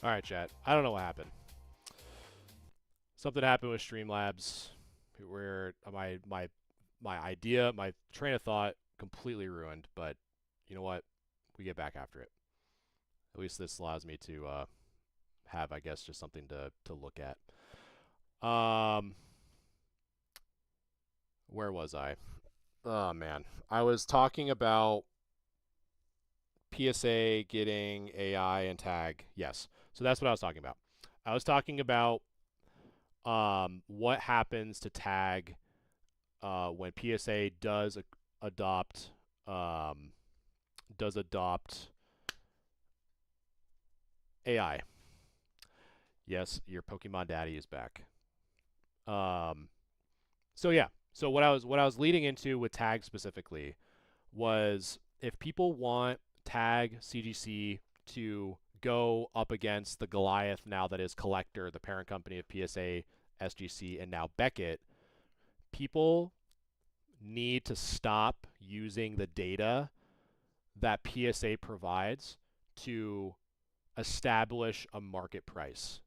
All right, chat. I don't know what happened. Something happened with Streamlabs where my idea, my train of thought completely ruined, but you know what? We get back after it. At least this allows me to have, I guess, just something to look at. Um, where was I? Oh man, I was talking about PSA getting AI and tag. Yes, so that's what I was talking about. I was talking about what happens to tag when PSA adopt um, does adopt AI. Yes, your Pokemon Daddy is back. Um, so yeah, so what I was leading into with tag specifically was if people want tag CGC to go up against the Goliath now that is Collector, the parent company of PSA, SGC, and now Beckett, people need to stop using the data that PSA provides to establish a market price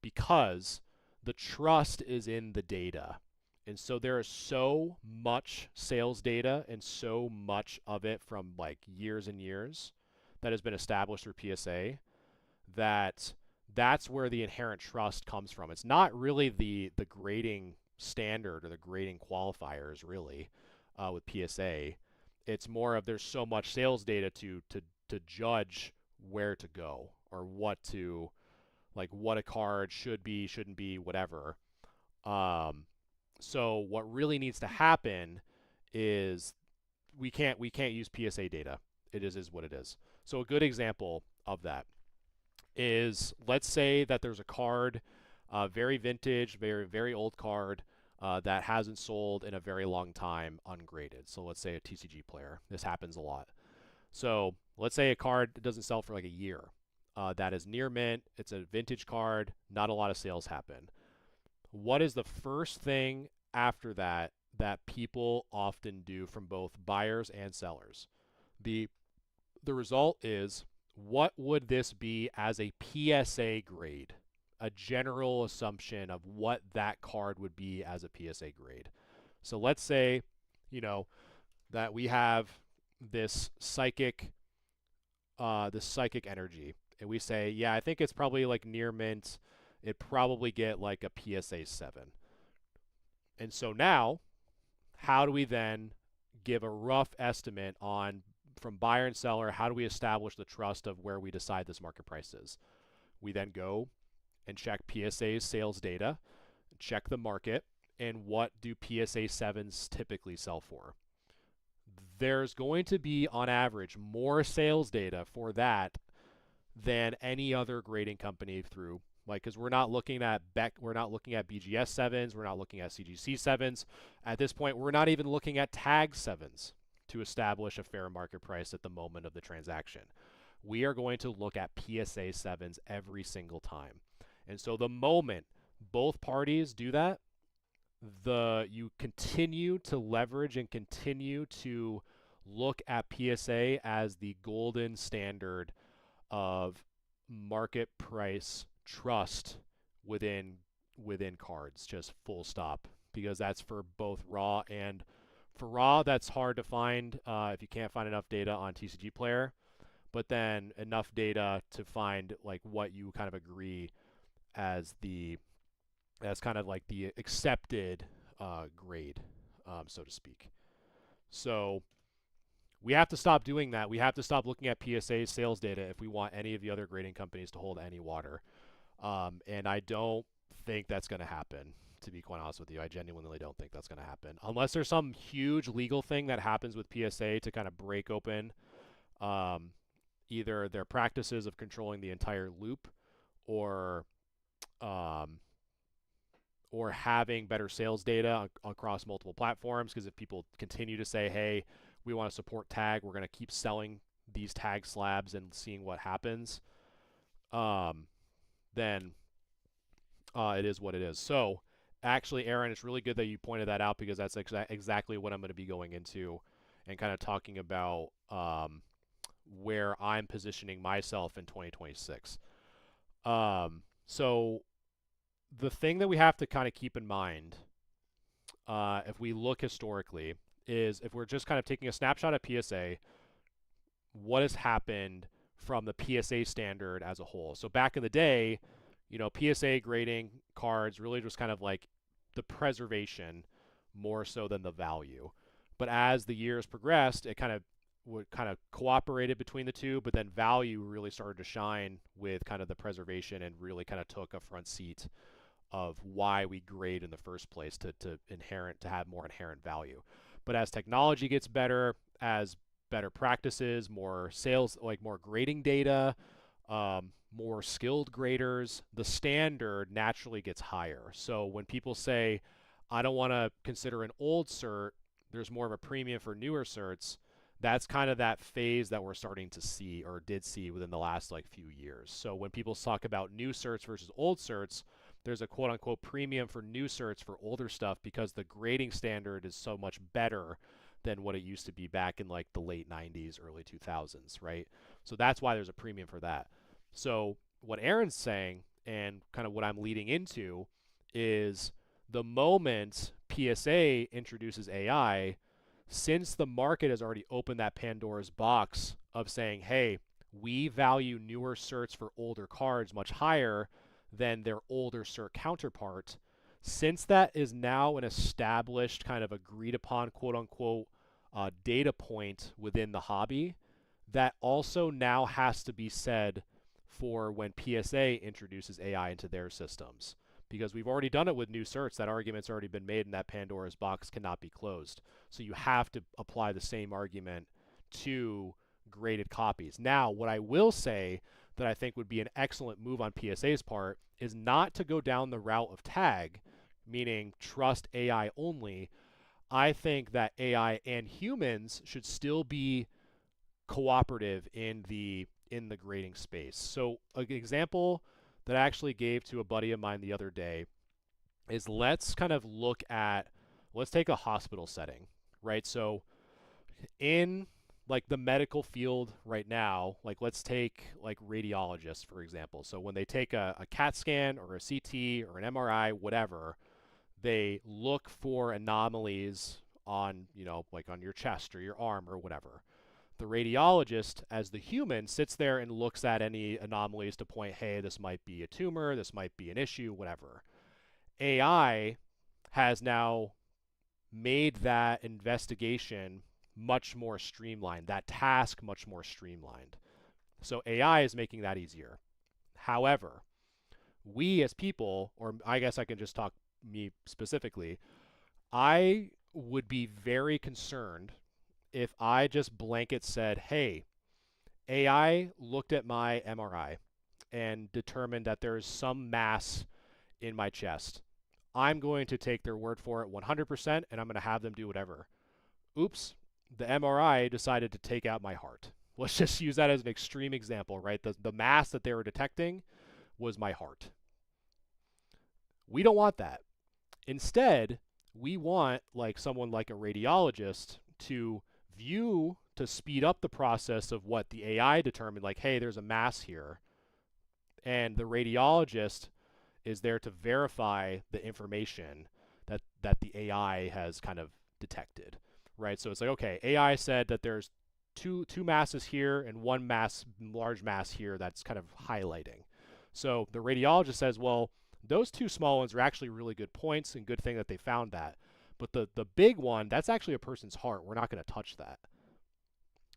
because the trust is in the data. And so there is so much sales data and so much of it from like years and years that has been established through PSA that that's where the inherent trust comes from. It's not really the grading standard or the grading qualifiers really with PSA. It's more of there's so much sales data to judge where to go or what to like what a card should be, shouldn't be, whatever. Um, so what really needs to happen is we can't use PSA data. It is what it is. So a good example of that is let's say that there's a card, very vintage, very old card that hasn't sold in a very long time, ungraded. So let's say a TCG player. This happens a lot. So let's say a card doesn't sell for like a year. That is near mint. It's a vintage card. Not a lot of sales happen. What is the first thing after that that people often do from both buyers and sellers? The the result is what would this be as a PSA grade? A general assumption of what that card would be as a PSA grade. So let's say, you know, that we have this psychic energy, and we say, yeah, I think it's probably like near mint. It'd probably get like a PSA 7. And so now, how do we then give a rough estimate on from buyer and seller? How do we establish the trust of where we decide this market price is? We then go and check PSA's sales data, check the market, and what do PSA 7s typically sell for? There's going to be, on average, more sales data for that than any other grading company through like because we're not looking at BGS sevens, we're not looking at CGC sevens. At this point, we're not even looking at tag sevens to establish a fair market price at the moment of the transaction. We are going to look at PSA sevens every single time. And so the moment both parties do that, the you continue to leverage and continue to look at PSA as the golden standard of market price trust within cards, just full stop. Because that's for both raw and for raw, that's hard to find if you can't find enough data on TCG Player, but then enough data to find like what you kind of agree as the as kind of like the accepted grade, so to speak. So we have to stop doing that. We have to stop looking at PSA sales data if we want any of the other grading companies to hold any water. And I don't think that's going to happen, to be quite honest with you. I genuinely don't think that's going to happen. Unless there's some huge legal thing that happens with PSA to kind of break open um, either their practices of controlling the entire loop or um, or having better sales data across multiple platforms. Because if people continue to say, hey, we want to support tag, we're going to keep selling these tag slabs and seeing what happens, um, then it is what it is. So actually, Aaron, it's really good that you pointed that out because that's exactly what I'm going to be going into and kind of talking about where I'm positioning myself in 2026. So the thing that we have to kind of keep in mind, if we look historically, is if we're just kind of taking a snapshot at PSA, what has happened from the PSA standard as a whole. So back in the day, PSA grading cards really was kind of like the preservation more so than the value. But as the years progressed, it kind of cooperated between the two, but then value really started to shine with kind of the preservation and really kind of took a front seat of why we grade in the first place to have more inherent value. But as technology gets better, as better practices, more sales, like more grading data, more skilled graders, the standard naturally gets higher. So when people say, I don't want to consider an old cert, there's more of a premium for newer certs, that's kind of that phase that we're starting to see or did see within the last like few years. So when people talk about new certs versus old certs, there's a quote unquote premium for new certs for older stuff because the grading standard is so much better than what it used to be back in like the late 90s, early 2000s, right? So that's why there's a premium for that. So what Aaron's saying and kind of what I'm leading into is the moment PSA introduces AI, since the market has already opened that Pandora's box of saying, hey, we value newer certs for older cards much higher than their older cert counterpart, since that is now an established kind of agreed upon quote unquote data point within the hobby, that also now has to be said for when PSA introduces AI into their systems. Because we've already done it with new certs, that argument's already been made and that Pandora's box cannot be closed. So you have to apply the same argument to graded copies. Now, what I will say that I think would be an excellent move on PSA's part is not to go down the route of tag, meaning trust AI only. I think that AI and humans should still be cooperative in the grading space. So an example that I actually gave to a buddy of mine the other day is let's take a hospital setting, right? So in like the medical field right now, like let's take like radiologists, for example. So when they take a CAT scan or a CT or an MRI, whatever, they look for anomalies on, like on your chest or your arm or whatever. The radiologist, as the human, sits there and looks at any anomalies to point, hey, this might be a tumor, this might be an issue, whatever. AI has now made that investigation much more streamlined, that task much more streamlined. So AI is making that easier. However, we as people, or I guess I can just talk me specifically, I would be very concerned if I just blanket said, hey, AI looked at my MRI and determined that there is some mass in my chest. I'm going to take their word for it 100% and I'm going to have them do whatever. Oops, the MRI decided to take out my heart. Let's just use that as an extreme example, right? The mass that they were detecting was my heart. We don't want that. Instead, we want like someone like a radiologist to speed up the process of what the AI determined, like, hey, there's a mass here. And the radiologist is there to verify the information that the AI has kind of detected, right? So it's like, okay, AI said that there's two masses here and one large mass here that's kind of highlighting. So the radiologist says, well, those two small ones are actually really good points and good thing that they found that. But the big one, that's actually a person's heart. We're not going to touch that.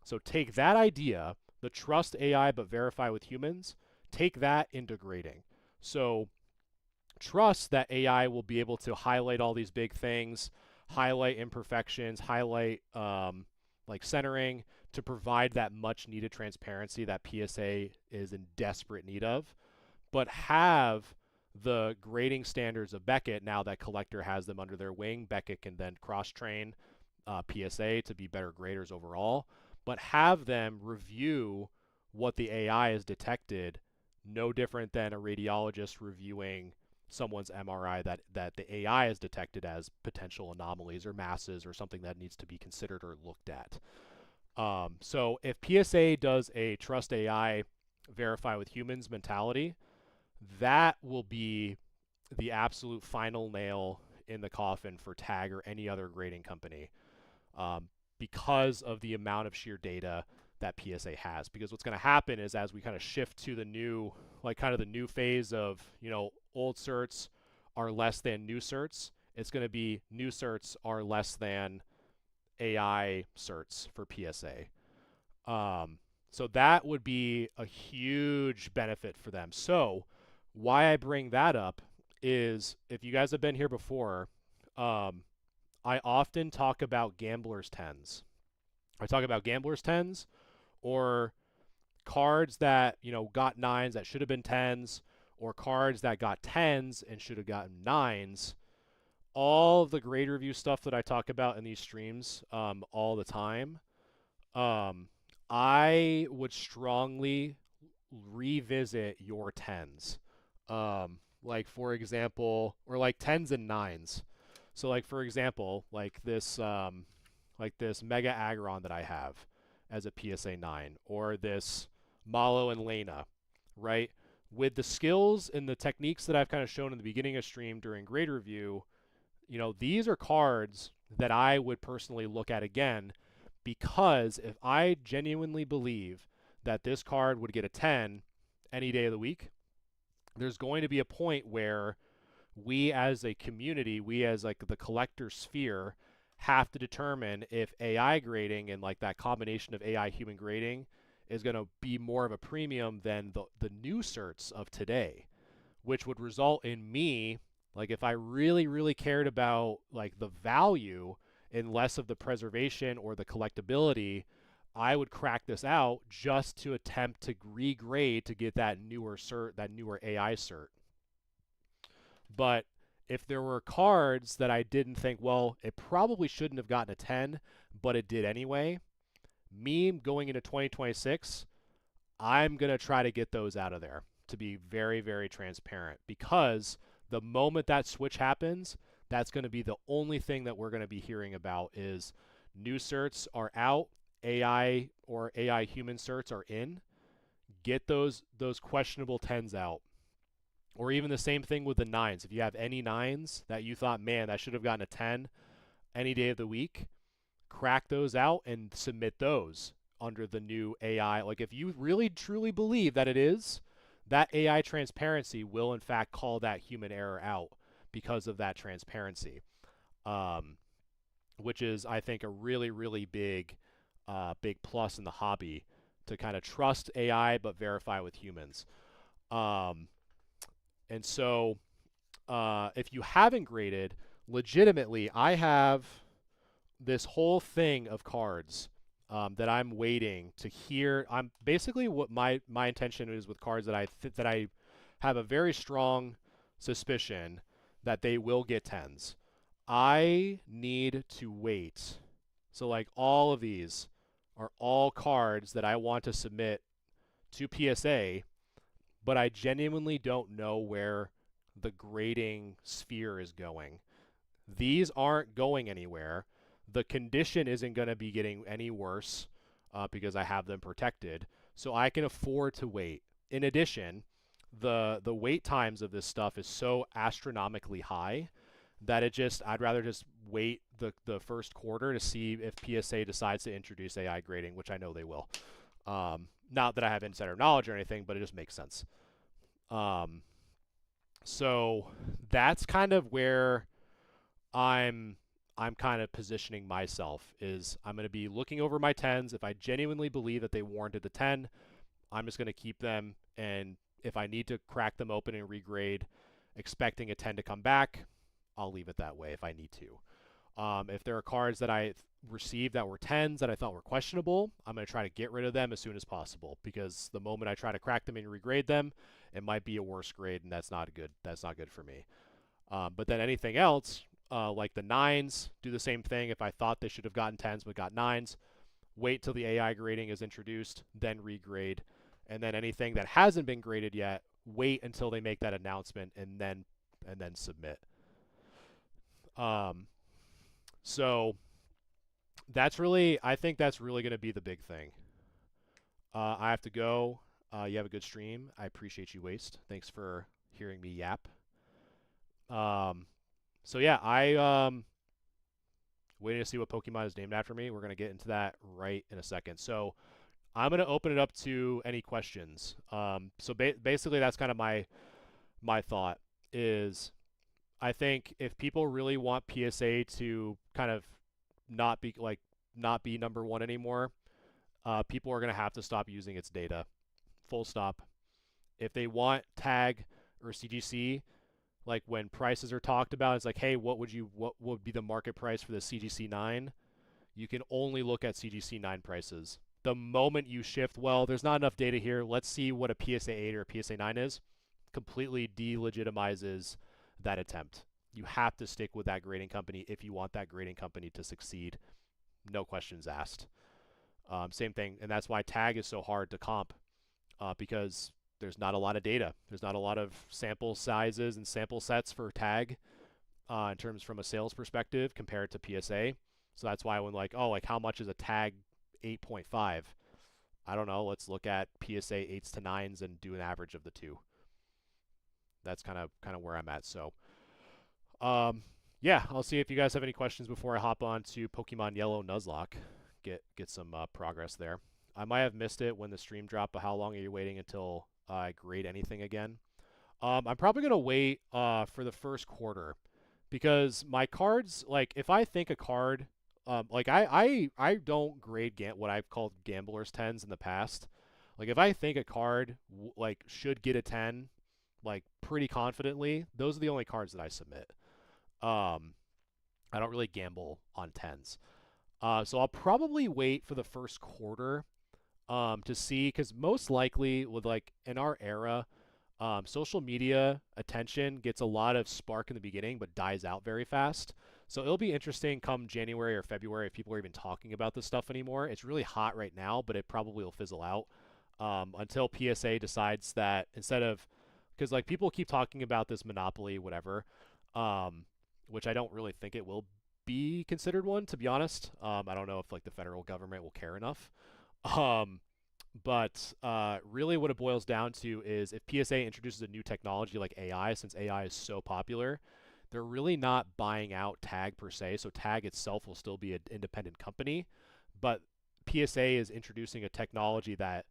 So take that idea, the trust AI but verify with humans, take that into grading. So trust that AI will be able to highlight all these big things, highlight imperfections, highlight like centering to provide that much needed transparency that PSA is in desperate need of, but have the grading standards of Beckett, now that Collector has them under their wing, Beckett can then cross-train PSA to be better graders overall, but have them review what the AI has detected, no different than a radiologist reviewing someone's MRI that the AI has detected as potential anomalies or masses or something that needs to be considered or looked at. So if PSA does a trust AI, verify with humans mentality, that will be the absolute final nail in the coffin for Tag or any other grading company, um, because of the amount of sheer data that PSA has. Because what's going to happen is as we kind of shift to the new, like kind of the new phase of, old certs are less than new certs, it's going to be new certs are less than AI certs for PSA. So that would be a huge benefit for them. So why I bring that up is if you guys have been here before, um, I often talk about gamblers' tens. I talk about gamblers' tens or cards that, got nines that should have been tens, or cards that got tens and should have gotten nines. All of the grade review stuff that I talk about in these streams all the time, um, I would strongly revisit your tens. Like for example, or like tens and nines. So like for example, like this Mega Aggron that I have as a PSA 9, or this Malo and Lena, right? With the skills and the techniques that I've kind of shown in the beginning of stream during grade review, these are cards that I would personally look at again, because if I genuinely believe that this card would get a 10 any day of the week, there's going to be a point where we as a community, we as like the collector sphere, have to determine if AI grading and like that combination of AI human grading is going to be more of a premium than the new certs of today, which would result in me, like if I really, really cared about like the value and less of the preservation or the collectability, I would crack this out just to attempt to regrade to get that newer cert, that newer AI cert. But if there were cards that I didn't think, well, it probably shouldn't have gotten a 10, but it did anyway, me going into 2026, I'm going to try to get those out of there, to be very, very transparent, because the moment that switch happens, that's going to be the only thing that we're going to be hearing about is new certs are out, AI or AI human certs are in. Get those questionable 10s out. Or even the same thing with the nines. If you have any nines that you thought, man, that should have gotten a 10 any day of the week, crack those out and submit those under the new AI. Like if you really truly believe that it is, that AI transparency will in fact call that human error out because of that transparency, um, which is I think a really really big plus in the hobby, to kind of trust AI but verify with humans. Um, and so if you haven't graded, legitimately, I have this whole thing of cards that I'm waiting to hear. I'm basically what my intention is with cards that that I have a very strong suspicion that they will get tens. I need to wait. So like all of these are all cards that I want to submit to PSA, but I genuinely don't know where the grading sphere is going. These aren't going anywhere. The condition isn't going to be getting any worse because I have them protected, so I can afford to wait. In addition, the wait times of this stuff is so astronomically high that I'd rather just wait the first quarter to see if PSA decides to introduce AI grading, which I know they will. Not that I have insider knowledge or anything, but it just makes sense. Um, so that's kind of where I'm I'm kind of positioning myself, is I'm going to be looking over my 10s. If I genuinely believe that they warranted the 10, I'm just going to keep them, and if I need to crack them open and regrade expecting a 10 to come back, I'll leave it that way if I need to. If there are cards that I received that were 10s that I thought were questionable, I'm going to try to get rid of them as soon as possible, because the moment I try to crack them and regrade them, it might be a worse grade, and that's not good. That's not good for me. But then anything else, like the 9s, do the same thing. If I thought they should have gotten 10s but got 9s, wait till the AI grading is introduced, then regrade. And then anything that hasn't been graded yet, wait until they make that announcement and then submit. So I think that's really going to be the big thing. I have to go. You have a good stream. I appreciate you, Waste. Thanks for hearing me yap. Um, so yeah, I waiting to see what Pokemon is named after me. We're gonna get into that right in a second. So I'm gonna open it up to any questions. So basically, that's kind of my thought is I think if people really want PSA to kind of not be like not be number one anymore, people are gonna have to stop using its data. Full stop. If they want tag or CGC, like when prices are talked about, it's like, hey, what would be the market price for the CGC 9? You can only look at CGC 9 prices. The moment you shift, well, there's not enough data here. Let's see what a PSA 8 or a PSA 9 is. Completely delegitimizes that attempt. You have to stick with that grading company if you want that grading company to succeed. No questions asked. Same thing, and that's why tag is so hard to comp because there's not a lot of data. There's not a lot of sample sizes and sample sets for tag in terms from a sales perspective compared to PSA. So that's why when like, oh, like how much is a tag 8.5? I don't know. Let's look at PSA 8s to 9s and do an average of the two. That's kind of where I'm at. So, yeah, I'll see if you guys have any questions before I hop on to Pokemon Yellow Nuzlocke. Get some progress there. I might have missed it when the stream dropped, but how long are you waiting until I grade anything again? I'm probably gonna wait for the first quarter because my cards, like if I think a card, like I don't grade what I've called gamblers 10s in the past. Like if I think a card like should get a 10, like pretty confidently, those are the only cards that I submit. I don't really gamble on 10s. So I'll probably wait for the first quarter to see, because most likely with like in our era, social media attention gets a lot of spark in the beginning but dies out very fast. So it'll be interesting come January or February if people are even talking about this stuff anymore. It's really hot right now, but it probably will fizzle out until PSA decides that instead of, because like people keep talking about this monopoly, whatever, which I don't really think it will be considered one, to be honest. I don't know if like the federal government will care enough. But really what it boils down to is if PSA introduces a new technology like AI, since AI is so popular, they're really not buying out Tag per se. So Tag itself will still be an independent company, but PSA is introducing a technology that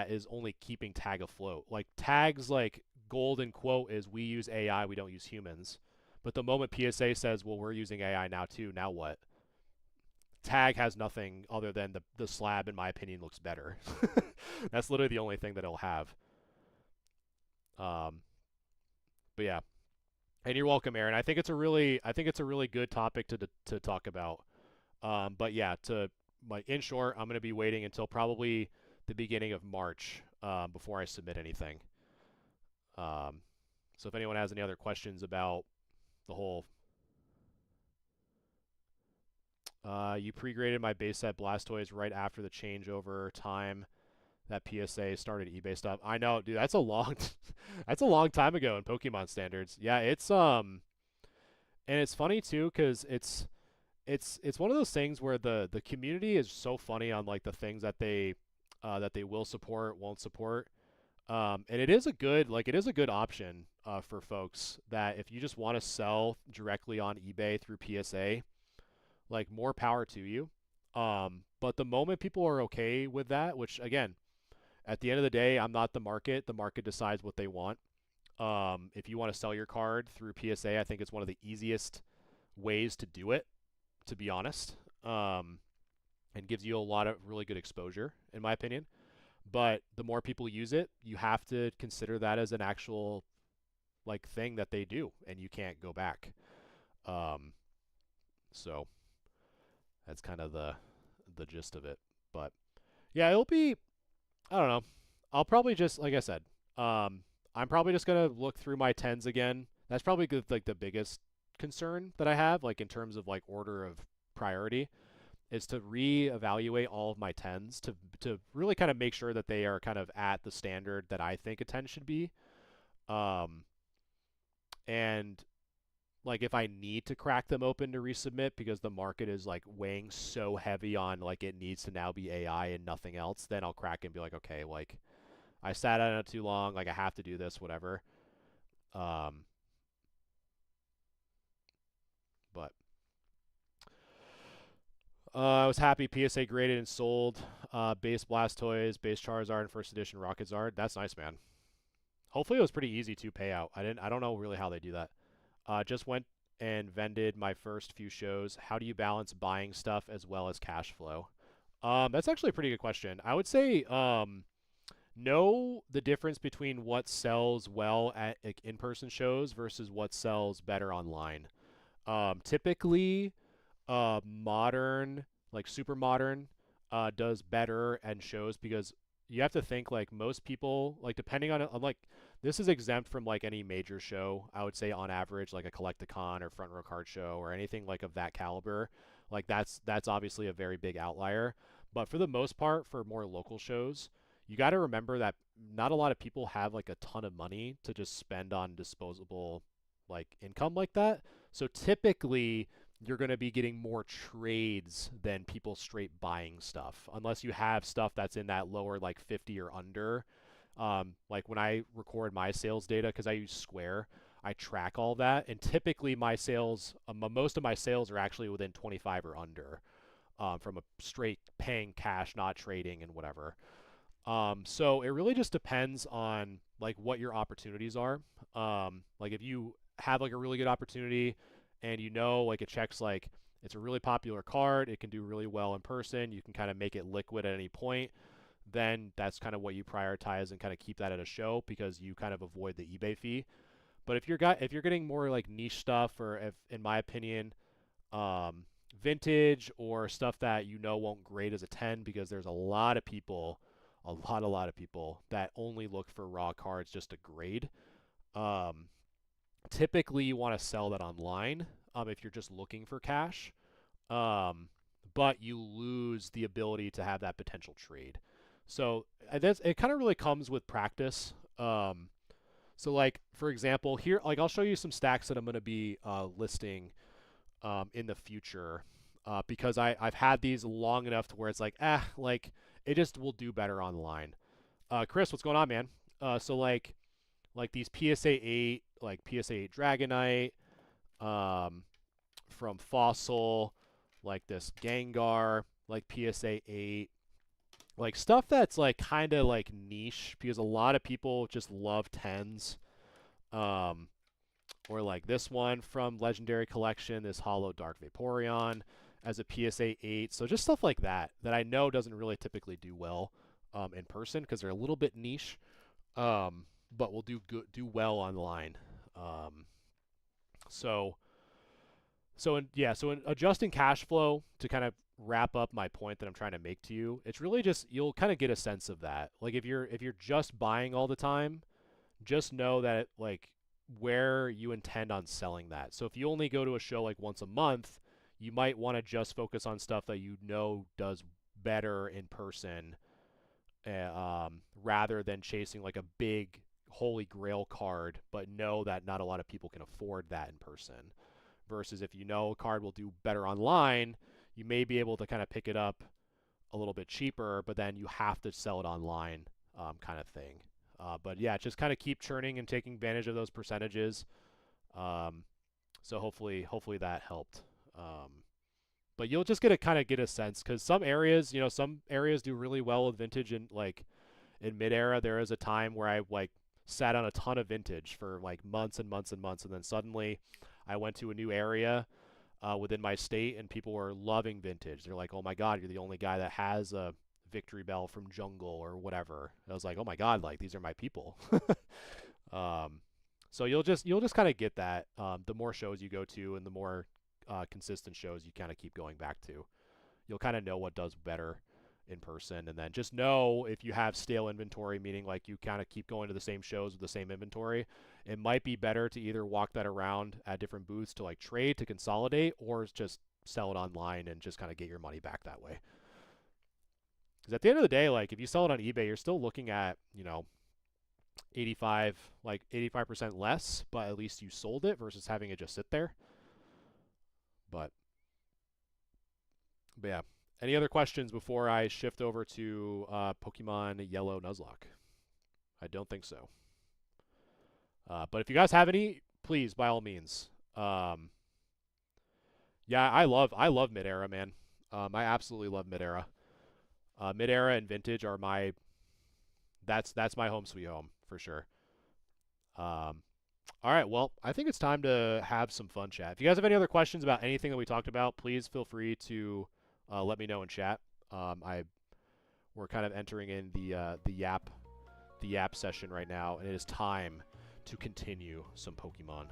is only keeping Tag afloat. Like Tag's like golden quote is, we use AI, we don't use humans. But the moment PSA says, well, we're using AI now too, now what? Tag has nothing other than the slab, in my opinion, looks better. That's literally the only thing that it'll have. But yeah, and you're welcome, Aaron. I think it's a really good topic to talk about. But yeah, like in short, I'm gonna be waiting until probably the beginning of March before I submit anything. So if anyone has any other questions about the whole you pre-graded my base set Blastoise right after the changeover time that PSA started eBay stuff. I know, dude. That's a long, that's a long time ago in Pokemon standards. Yeah, and it's funny too, cause it's one of those things where the community is so funny on like the things that they will support, won't support. And it is a good option for folks that if you just want to sell directly on eBay through PSA, like more power to you. But the moment people are okay with that, which again, at the end of the day, I'm not the market. The market decides what they want. If you want to sell your card through PSA, I think it's one of the easiest ways to do it, to be honest. And gives you a lot of really good exposure, in my opinion. But the more people use it, you have to consider that as an actual like thing that they do, and you can't go back. So that's kind of the gist of it. But yeah, it'll be, I don't know. I'll probably just, like I said, I'm probably just gonna look through my 10s again. That's probably like the biggest concern that I have, like in terms of like order of priority, is to reevaluate all of my 10s to really kind of make sure that they are kind of at the standard that I think a 10 should be. And like if I need to crack them open to resubmit because the market is like weighing so heavy on like it needs to now be AI and nothing else, then I'll crack and be like, okay, like I sat on it too long. Like I have to do this, whatever. Um, but I was happy PSA graded and sold. Base Blastoise, base Charizard, and first edition Rocket Zard. That's nice, man. Hopefully it was pretty easy to pay out. I don't know really how they do that. Just went and vended my first few shows. How do you balance buying stuff as well as cash flow? That's actually a pretty good question. I would say know the difference between what sells well at like, in-person shows versus what sells better online. Typically, modern, like super modern, does better and shows because you have to think like most people, like depending on like this is exempt from like any major show. I would say on average, like a Collecticon or Front Row Card Show or anything like of that caliber, like that's obviously a very big outlier. But for the most part, for more local shows, you got to remember that not a lot of people have like a ton of money to just spend on disposable like income like that. So typically you're going to be getting more trades than people straight buying stuff, unless you have stuff that's in that lower like 50 or under. Like when I record my sales data, because I use Square, I track all that, and typically my sales, most of my sales are actually within 25 or under, from a straight paying cash, not trading and whatever. So it really just depends on like what your opportunities are. Like if you have like a really good opportunity and you know like it checks like it's a really popular card, it can do really well in person, you can kind of make it liquid at any point, then that's kind of what you prioritize and kind of keep that at a show because you kind of avoid the eBay fee. But if you're getting more like niche stuff or if in my opinion um, vintage or stuff that you know won't grade as a 10 because there's a lot of people, a lot of people that only look for raw cards just to grade. Um, Typically, you want to sell that online if you're just looking for cash, um, but you lose the ability to have that potential trade. So that's it. Kind of really comes with practice. So like for example, here like I'll show you some stacks that I'm going to be listing in the future because I've had these long enough to where it's like it just will do better online. Chris, what's going on, man? So like these PSA 8, like PSA 8 Dragonite, um, from Fossil, like this Gengar, like PSA 8, like stuff that's like kind of like niche because a lot of people just love 10s. Um, or like this one from Legendary Collection, this Hollow Dark Vaporeon as a PSA 8. So just stuff like that that I know doesn't really typically do well in person because they're a little bit niche, but will do well online. Um, so so in adjusting cash flow to kind of wrap up my point that I'm trying to make to you, it's really just you'll kind of get a sense of that. Like if you're just buying all the time, just know that like where you intend on selling that. So if you only go to a show like once a month, you might want to just focus on stuff that you know does better in person, rather than chasing like a big holy grail card, but know that not a lot of people can afford that in person. Versus if you know a card will do better online, you may be able to kind of pick it up a little bit cheaper, but then you have to sell it online, kind of thing. But yeah, just kind of keep churning and taking advantage of those percentages. Um, so hopefully that helped. But you'll just get to kind of get a sense because some areas do really well with vintage and like in mid era, there is a time where I like sat on a ton of vintage for like months and months and months, and then suddenly I went to a new area within my state, and people were loving vintage. They're like, "Oh my God, you're the only guy that has a Victory Bell from Jungle or whatever." And I was like, "Oh my God, like these are my people." um, so you'll just kind of get that the more shows you go to and the more consistent shows you kind of keep going back to. You'll kind of know what does better in person, and then just know if you have stale inventory, meaning like you kind of keep going to the same shows with the same inventory, it might be better to either walk that around at different booths to like trade to consolidate or just sell it online and just kind of get your money back that way. Because at the end of the day, like if you sell it on eBay, you're still looking at 85% less, but at least you sold it versus having it just sit there. But yeah. Any other questions before I shift over to Pokemon Yellow Nuzlocke? I don't think so. But if you guys have any, please, by all means. Yeah, I love mid-era, man. I absolutely love mid-era. Mid-era and vintage are my that's my home sweet home for sure. Um, all right, well, I think it's time to have some fun chat. If you guys have any other questions about anything that we talked about, please feel free to let me know in chat. We're kind of entering in the yap session right now, and it is time to continue some Pokemon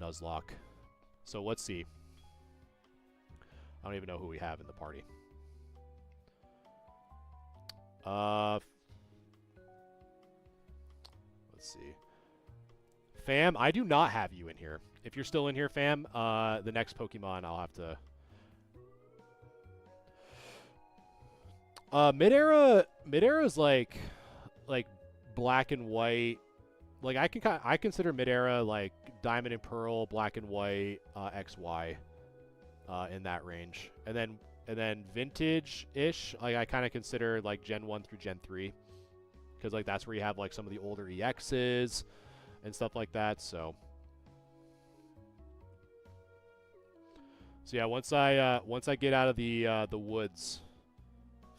Nuzlocke. So let's see. I don't even know who we have in the party. Let's see. Fam, I do not have you in here. If you're still in here, Fam, the next Pokemon I'll have to... Mid-era is like black and white. Like I consider mid-era like Diamond and Pearl, Black and White, XY, in that range. And then vintage-ish, like I kind of consider like Gen 1 through Gen 3, because like that's where you have like some of the older EXs and stuff like that. So yeah, once I get out of the woods,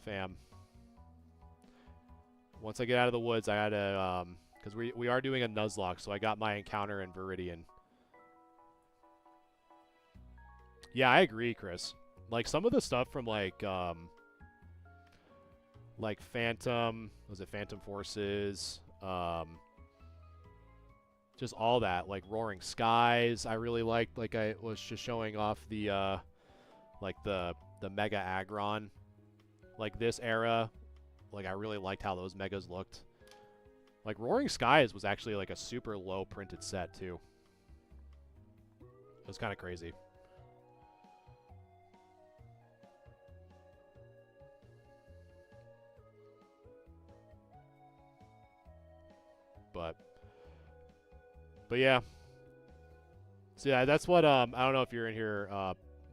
fam. Once I get out of the woods, I gotta because we are doing a Nuzlocke, so I got my encounter in Viridian. Yeah, I agree, Chris. Like some of the stuff from like Phantom, was it Phantom Forces? Just all that, like Roaring Skies, I really liked. Like I was just showing off the like the Mega Aggron, like this era. Like I really liked how those megas looked. Like Roaring Skies was actually like a super low printed set too. It was kind of crazy. But yeah. So yeah, that's what I don't know if you're in here,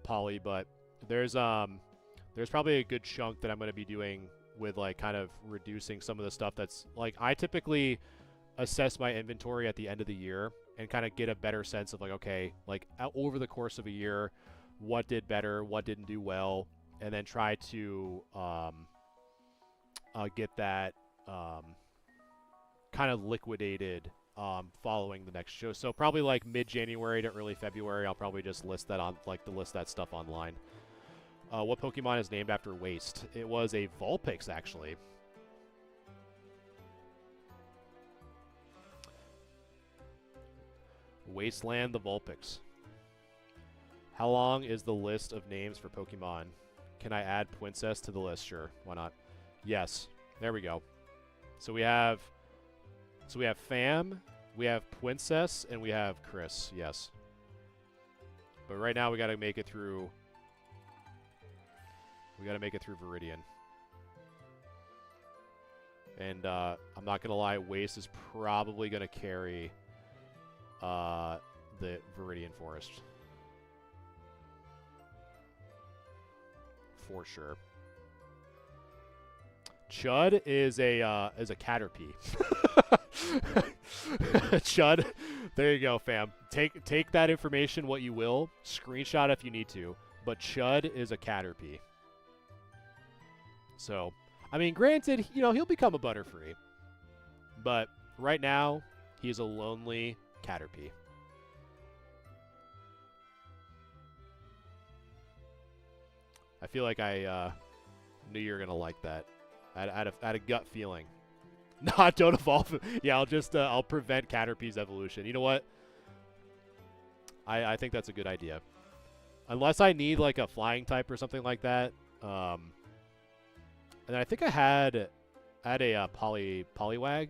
Polly, but there's probably a good chunk that I'm going to be doing with like kind of reducing some of the stuff that's like I typically assess my inventory at the end of the year and kind of get a better sense of like, okay, like over the course of a year, what did better, what didn't do well, and then try to get that kind of liquidated following the next show. So probably like mid-January to early February, I'll probably just list that on list that stuff online. What Pokemon is named after Waste? It was a Vulpix, actually. Wasteland the Vulpix. How long is the list of names for Pokemon? Can I add Princess to the list? Sure, why not? Yes. There we go. So we have Fam, we have Princess, and we have Chris. Yes. But right now we got to make it through. We got to make it through Viridian. And I'm not going to lie, Waste is probably going to carry the Viridian Forest. For sure. Chud is a Caterpie. Chud, there you go, fam. Take that information what you will. Screenshot if you need to. But Chud is a Caterpie. So, I mean, granted, you know, he'll become a Butterfree. But right now, he's a lonely Caterpie. I feel like I knew you were going to like that. I had a gut feeling. Nah, don't evolve. Yeah, I'll prevent Caterpie's evolution. You know what? I think that's a good idea. Unless I need like a flying type or something like that. And I think I had a Poliwag.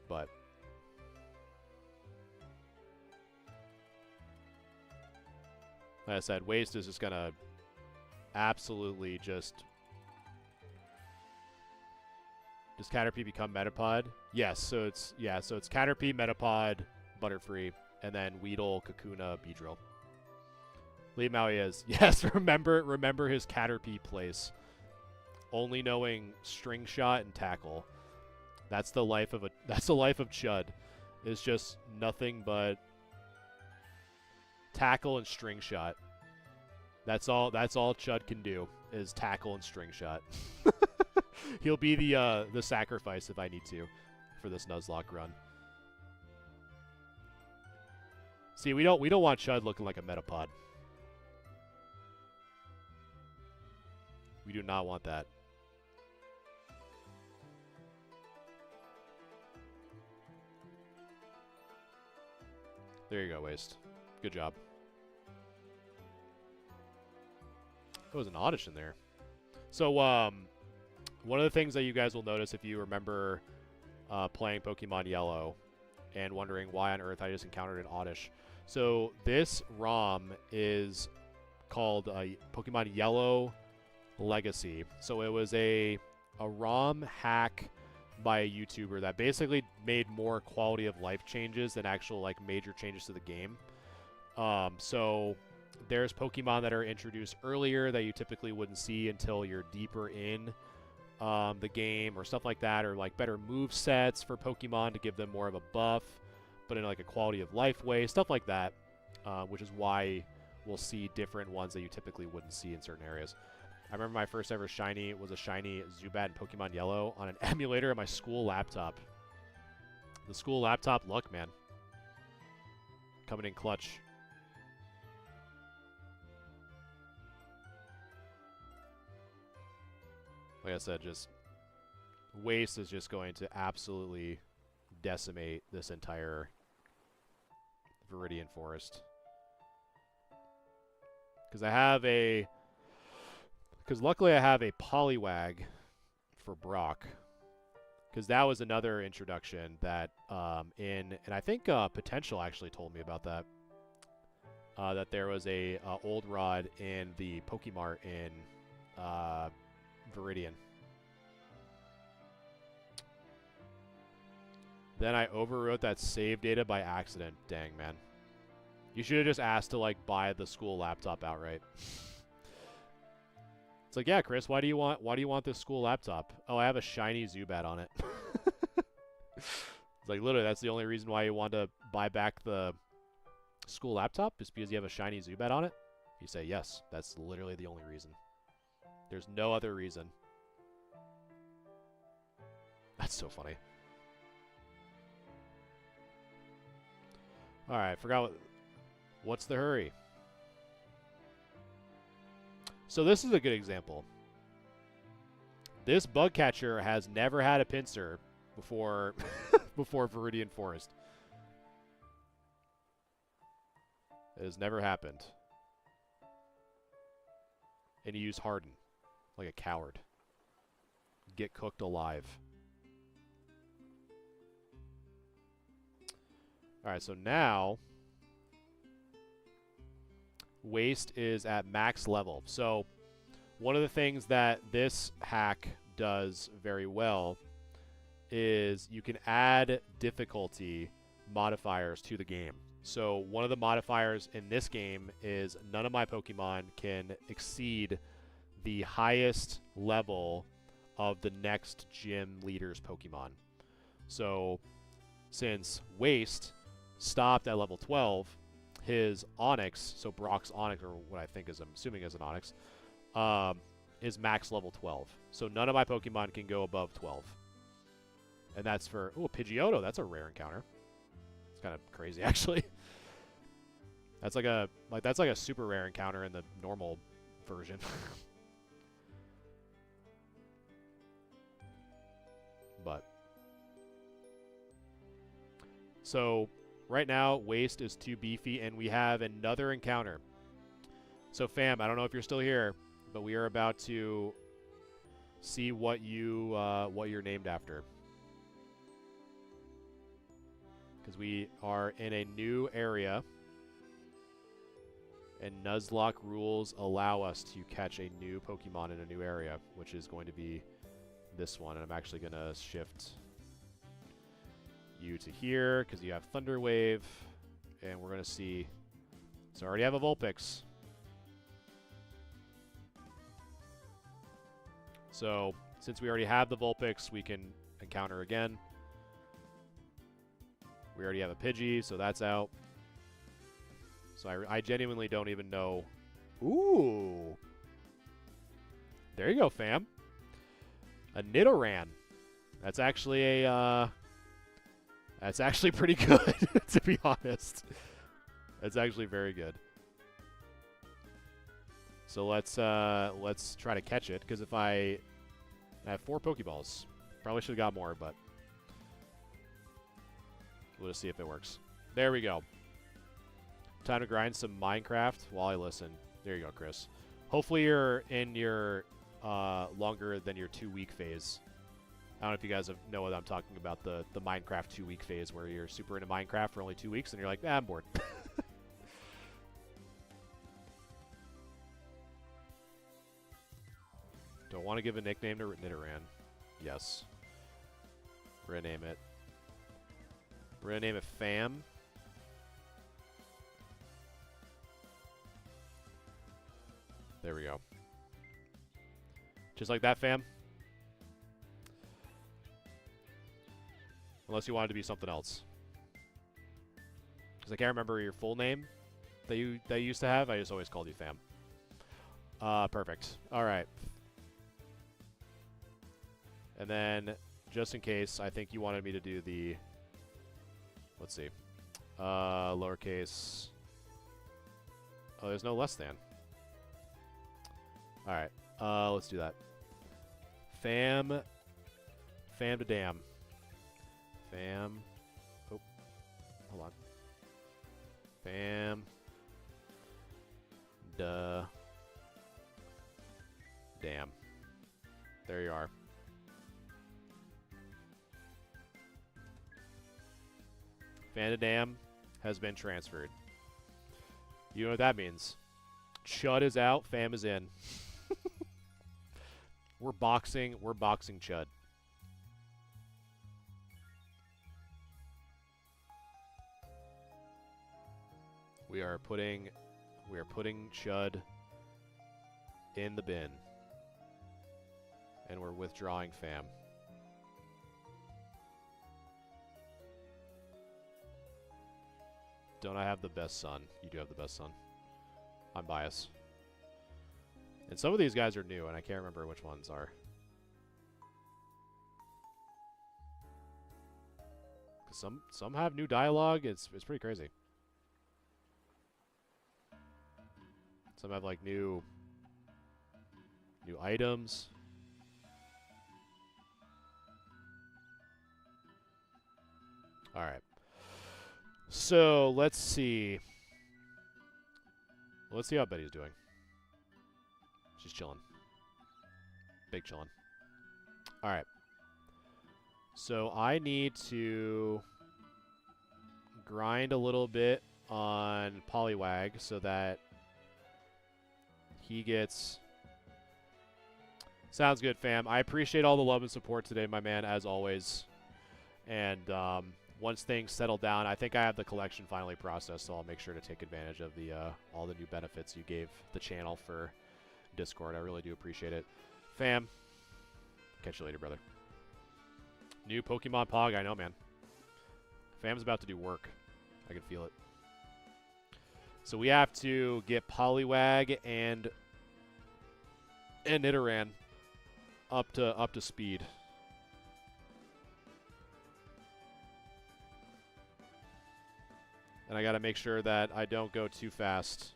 But like I said, Waste is just gonna absolutely just... Does Caterpie become Metapod? Yes, so it's Caterpie, Metapod, Butterfree, and then Weedle, Kakuna, Beedrill. Lee Maui is. Yes, remember his Caterpie place. only knowing string shot and tackle. That's the life of Chud. Is just nothing but tackle and string shot. That's all Chud can do is tackle and string shot. He'll be the sacrifice if I need to for this Nuzlocke run. See, we don't want Chud looking like a Metapod. We do not want that. There you go, Waste. Good job. There was an audition there. So, one of the things that you guys will notice if you remember playing Pokemon Yellow and wondering why on earth I just encountered an Oddish. So, this ROM is called Pokemon Yellow Legacy. So, it was a ROM hack by a YouTuber that basically made more quality of life changes than actual like major changes to the game. So there's Pokemon that are introduced earlier that you typically wouldn't see until you're deeper in the game or stuff like that, or like better move sets for Pokemon to give them more of a buff, but in like a quality of life way, stuff like that, which is why we'll see different ones that you typically wouldn't see in certain areas. I remember my first ever shiny was a shiny Zubat in Pokemon Yellow on an emulator on my school laptop. The school laptop luck, man. Coming in clutch. Like I said, just Waste is just going to absolutely decimate this entire Viridian Forest. Because luckily I have a Poliwag for Brock. Because that was another introduction that and I think Potential actually told me about that. That there was a old rod in the Pokemart in Viridian. Then I overwrote that save data by accident. Dang, man. You should have just asked to like buy the school laptop outright. It's like, yeah, Chris, why do you want this school laptop? Oh, I have a shiny Zubat on it. It's like, literally, that's the only reason why you want to buy back the school laptop is because you have a shiny Zubat on it? You say, yes, that's literally the only reason. There's no other reason. That's so funny. Alright, forgot what's the hurry? So this is a good example. This bug catcher has never had a Pinsir before before Viridian Forest. It has never happened. And you use Harden like a coward. Get cooked alive. Alright, so now Waste is at max level. So one of the things that this hack does very well is you can add difficulty modifiers to the game. So one of the modifiers in this game is none of my Pokemon can exceed the highest level of the next gym leader's Pokemon. So since Waste stopped at level 12, his Onix, so Brock's Onix, or what I think is, I'm assuming is an Onix, is max level 12. So none of my Pokemon can go above 12. And that's for, ooh, Pidgeotto, that's a rare encounter. It's kind of crazy, actually. That's like a super rare encounter in the normal version. But so right now, Waste is too beefy, and we have another encounter. So, fam, I don't know if you're still here, but we are about to see what you're named after, because we are in a new area, and Nuzlocke rules allow us to catch a new Pokemon in a new area, which is going to be this one. And I'm actually going to shift you to here because you have Thunder Wave, and we're going to see. So I already have a Vulpix. So, since we already have the Vulpix, we can encounter again. We already have a Pidgey, so that's out. So I genuinely don't even know. Ooh. There you go, fam. A Nidoran. That's actually a, that's actually pretty good, to be honest. That's actually very good. So let's try to catch it, because if I have 4 Pokeballs. Probably should have got more, but we'll just see if it works. There we go. Time to grind some Minecraft while I listen. There you go, Chris. Hopefully you're in your longer than your 2-week phase. I don't know if you guys know what I'm talking about, the Minecraft 2-week phase where you're super into Minecraft for only 2 weeks and you're like, I'm bored. Don't want to give a nickname to Nidoran. Yes. We're going to name it. We're going to name it Fam. There we go. Just like that, fam. Unless you wanted to be something else. Because I can't remember your full name that you used to have. I just always called you fam. Perfect. All right. And then, just in case, I think you wanted me to do the... Let's see. Lowercase... Oh, there's no less than. Alright. Let's do that. Fam to damn. Fam... Oh. Hold on. Fam... Duh... Damn. There you are. Fandadam has been transferred. You know what that means. Chud is out, fam is in. We're boxing Chud. We are putting Chud in the bin. And we're withdrawing fam. Don't I have the best son? You do have the best son. I'm biased. And some of these guys are new, and I can't remember which ones are. Some have new dialogue. It's pretty crazy. Some have like new items. All right. So, let's see. Let's see how Betty's doing. She's chilling. Big chilling. Alright. So, I need to grind a little bit on Poliwag so that he gets... Sounds good, fam. I appreciate all the love and support today, my man, as always. And, once things settle down, I think I have the collection finally processed, so I'll make sure to take advantage of the all the new benefits you gave the channel for Discord. I really do appreciate it. Fam, catch you later, brother. New Pokemon Pog, I know, man. Fam's about to do work. I can feel it. So we have to get Poliwag and Nidoran up to speed. And I gotta make sure that I don't go too fast.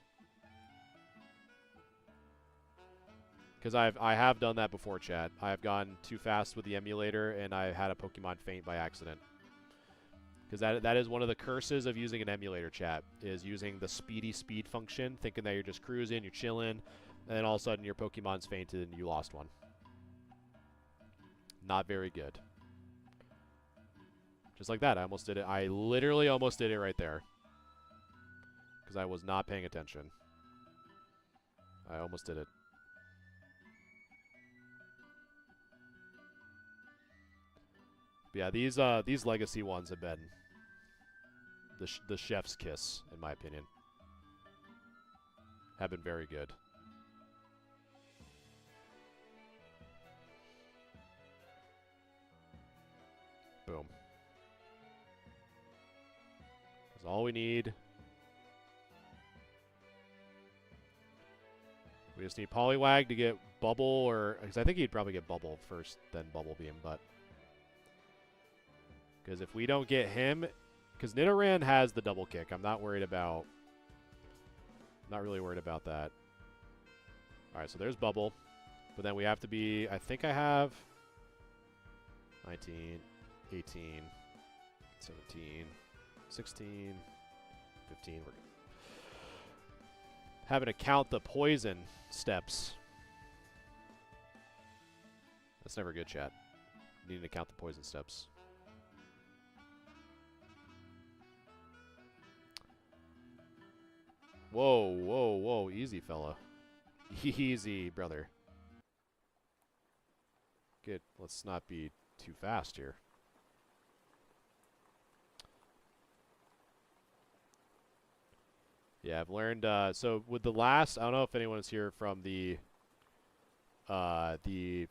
Because I have done that before, chat. I have gone too fast with the emulator, and I had a Pokemon faint by accident. Because that is one of the curses of using an emulator, chat, is using the speed function, thinking that you're just cruising, you're chilling, and then all of a sudden your Pokemon's fainted and you lost one. Not very good. Just like that, I almost did it. I literally almost did it right there. Because I was not paying attention. I almost did it. But yeah, these legacy ones have been the chef's kiss, in my opinion. Have been very good. Boom. That's all we need. We just need Poliwag to get Bubble, or... Because I think he'd probably get Bubble first, then Bubble Beam, but... Because if we don't get him... Because Nidoran has the double kick. I'm not worried about... Not really worried about that. Alright, so there's Bubble. But then we have to be... I think I have... 19, 18, 17, 16, 15. We're having to count the poison steps. That's never good, chat. Needing to count the poison steps. Whoa, whoa, whoa. Easy, fella. Easy, brother. Good. Let's not be too fast here. Yeah, I've learned, so with the last, I don't know if anyone's here from the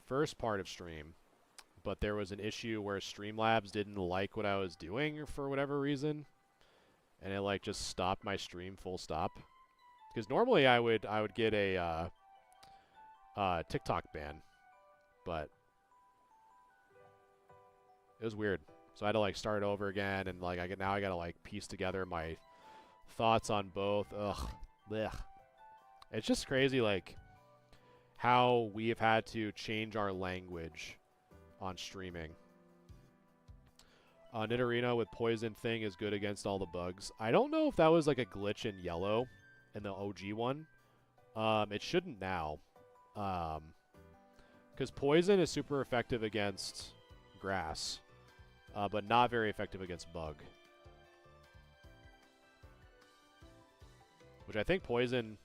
first part of stream, but there was an issue where Streamlabs didn't like what I was doing for whatever reason, and it like just stopped my stream full stop. Because normally I would get a TikTok ban, but it was weird. So I had to like start over again, and like now I gotta like piece together my thoughts on both. Ugh. Blech. It's just crazy like how we have had to change our language on streaming. Nidorino with Poison thing is good against all the bugs. I don't know if that was like a glitch in yellow in the OG one. It shouldn't now. Because Poison is super effective against grass, but not very effective against bug. Which I think Poison...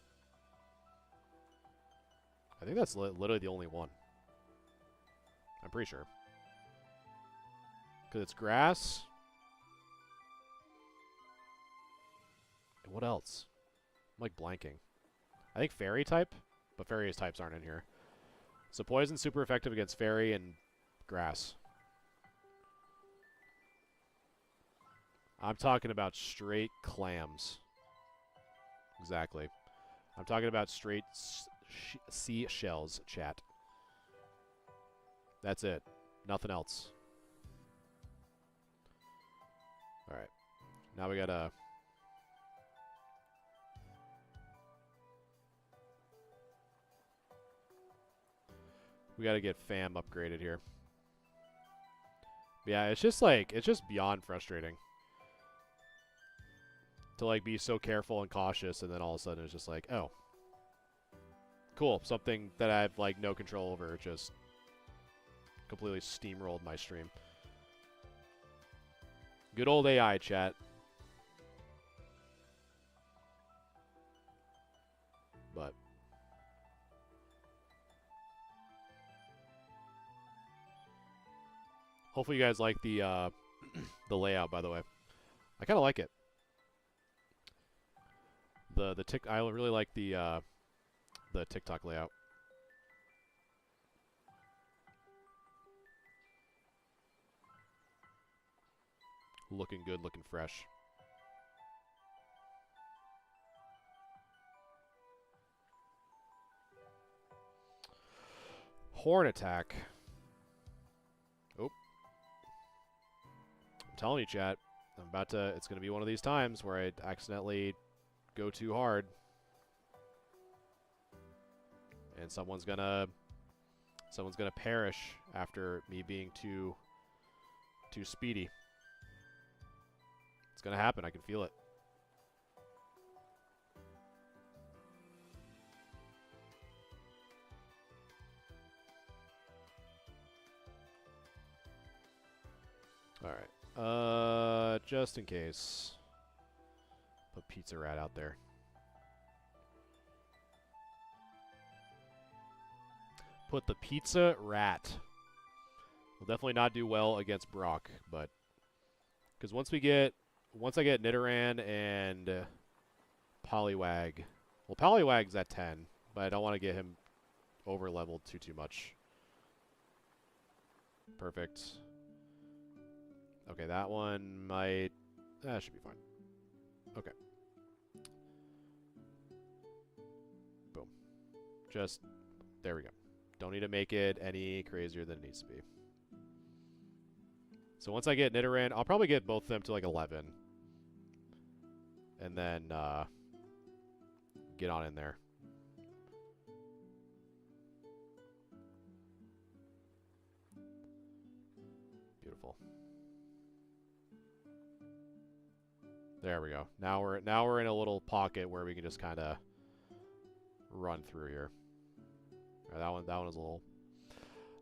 I think that's literally the only one. I'm pretty sure. Because it's grass. And what else? I'm like blanking. I think Fairy type, but Fairy types aren't in here. So Poison's super effective against Fairy and grass. I'm talking about straight clams. Exactly. I'm talking about straight seashells, chat. That's it. Nothing else. Alright. Now we gotta... We gotta get FAM upgraded here. But yeah, it's just like, it's just beyond frustrating. To like be so careful and cautious, and then all of a sudden it's just like, oh. Cool, something that I have like no control over just completely steamrolled my stream. Good old AI, chat. But hopefully you guys like the the layout, by the way. I kind of like it. I really like the TikTok layout. Looking good, looking fresh. Horn attack. Oh. I'm telling you, chat. I'm about to... It's going to be one of these times where I accidentally go too hard. And someone's gonna perish after me being too speedy. It's gonna happen. I can feel it. All right. Just in case, put Pizza Rat out there. Put the Pizza Rat. Will definitely not do well against Brock, but because once I get Nidoran and Poliwag, well, Poliwag's at 10, but I don't want to get him over leveled too much. Perfect. Okay, that one might... That should be fine. Okay. Boom. Just... There we go. Don't need to make it any crazier than it needs to be. So once I get Nidoran, I'll probably get both of them to like 11. And then get on in there. Beautiful. There we go. Now we're in a little pocket where we can just kind of run through here. Right, that one is a little.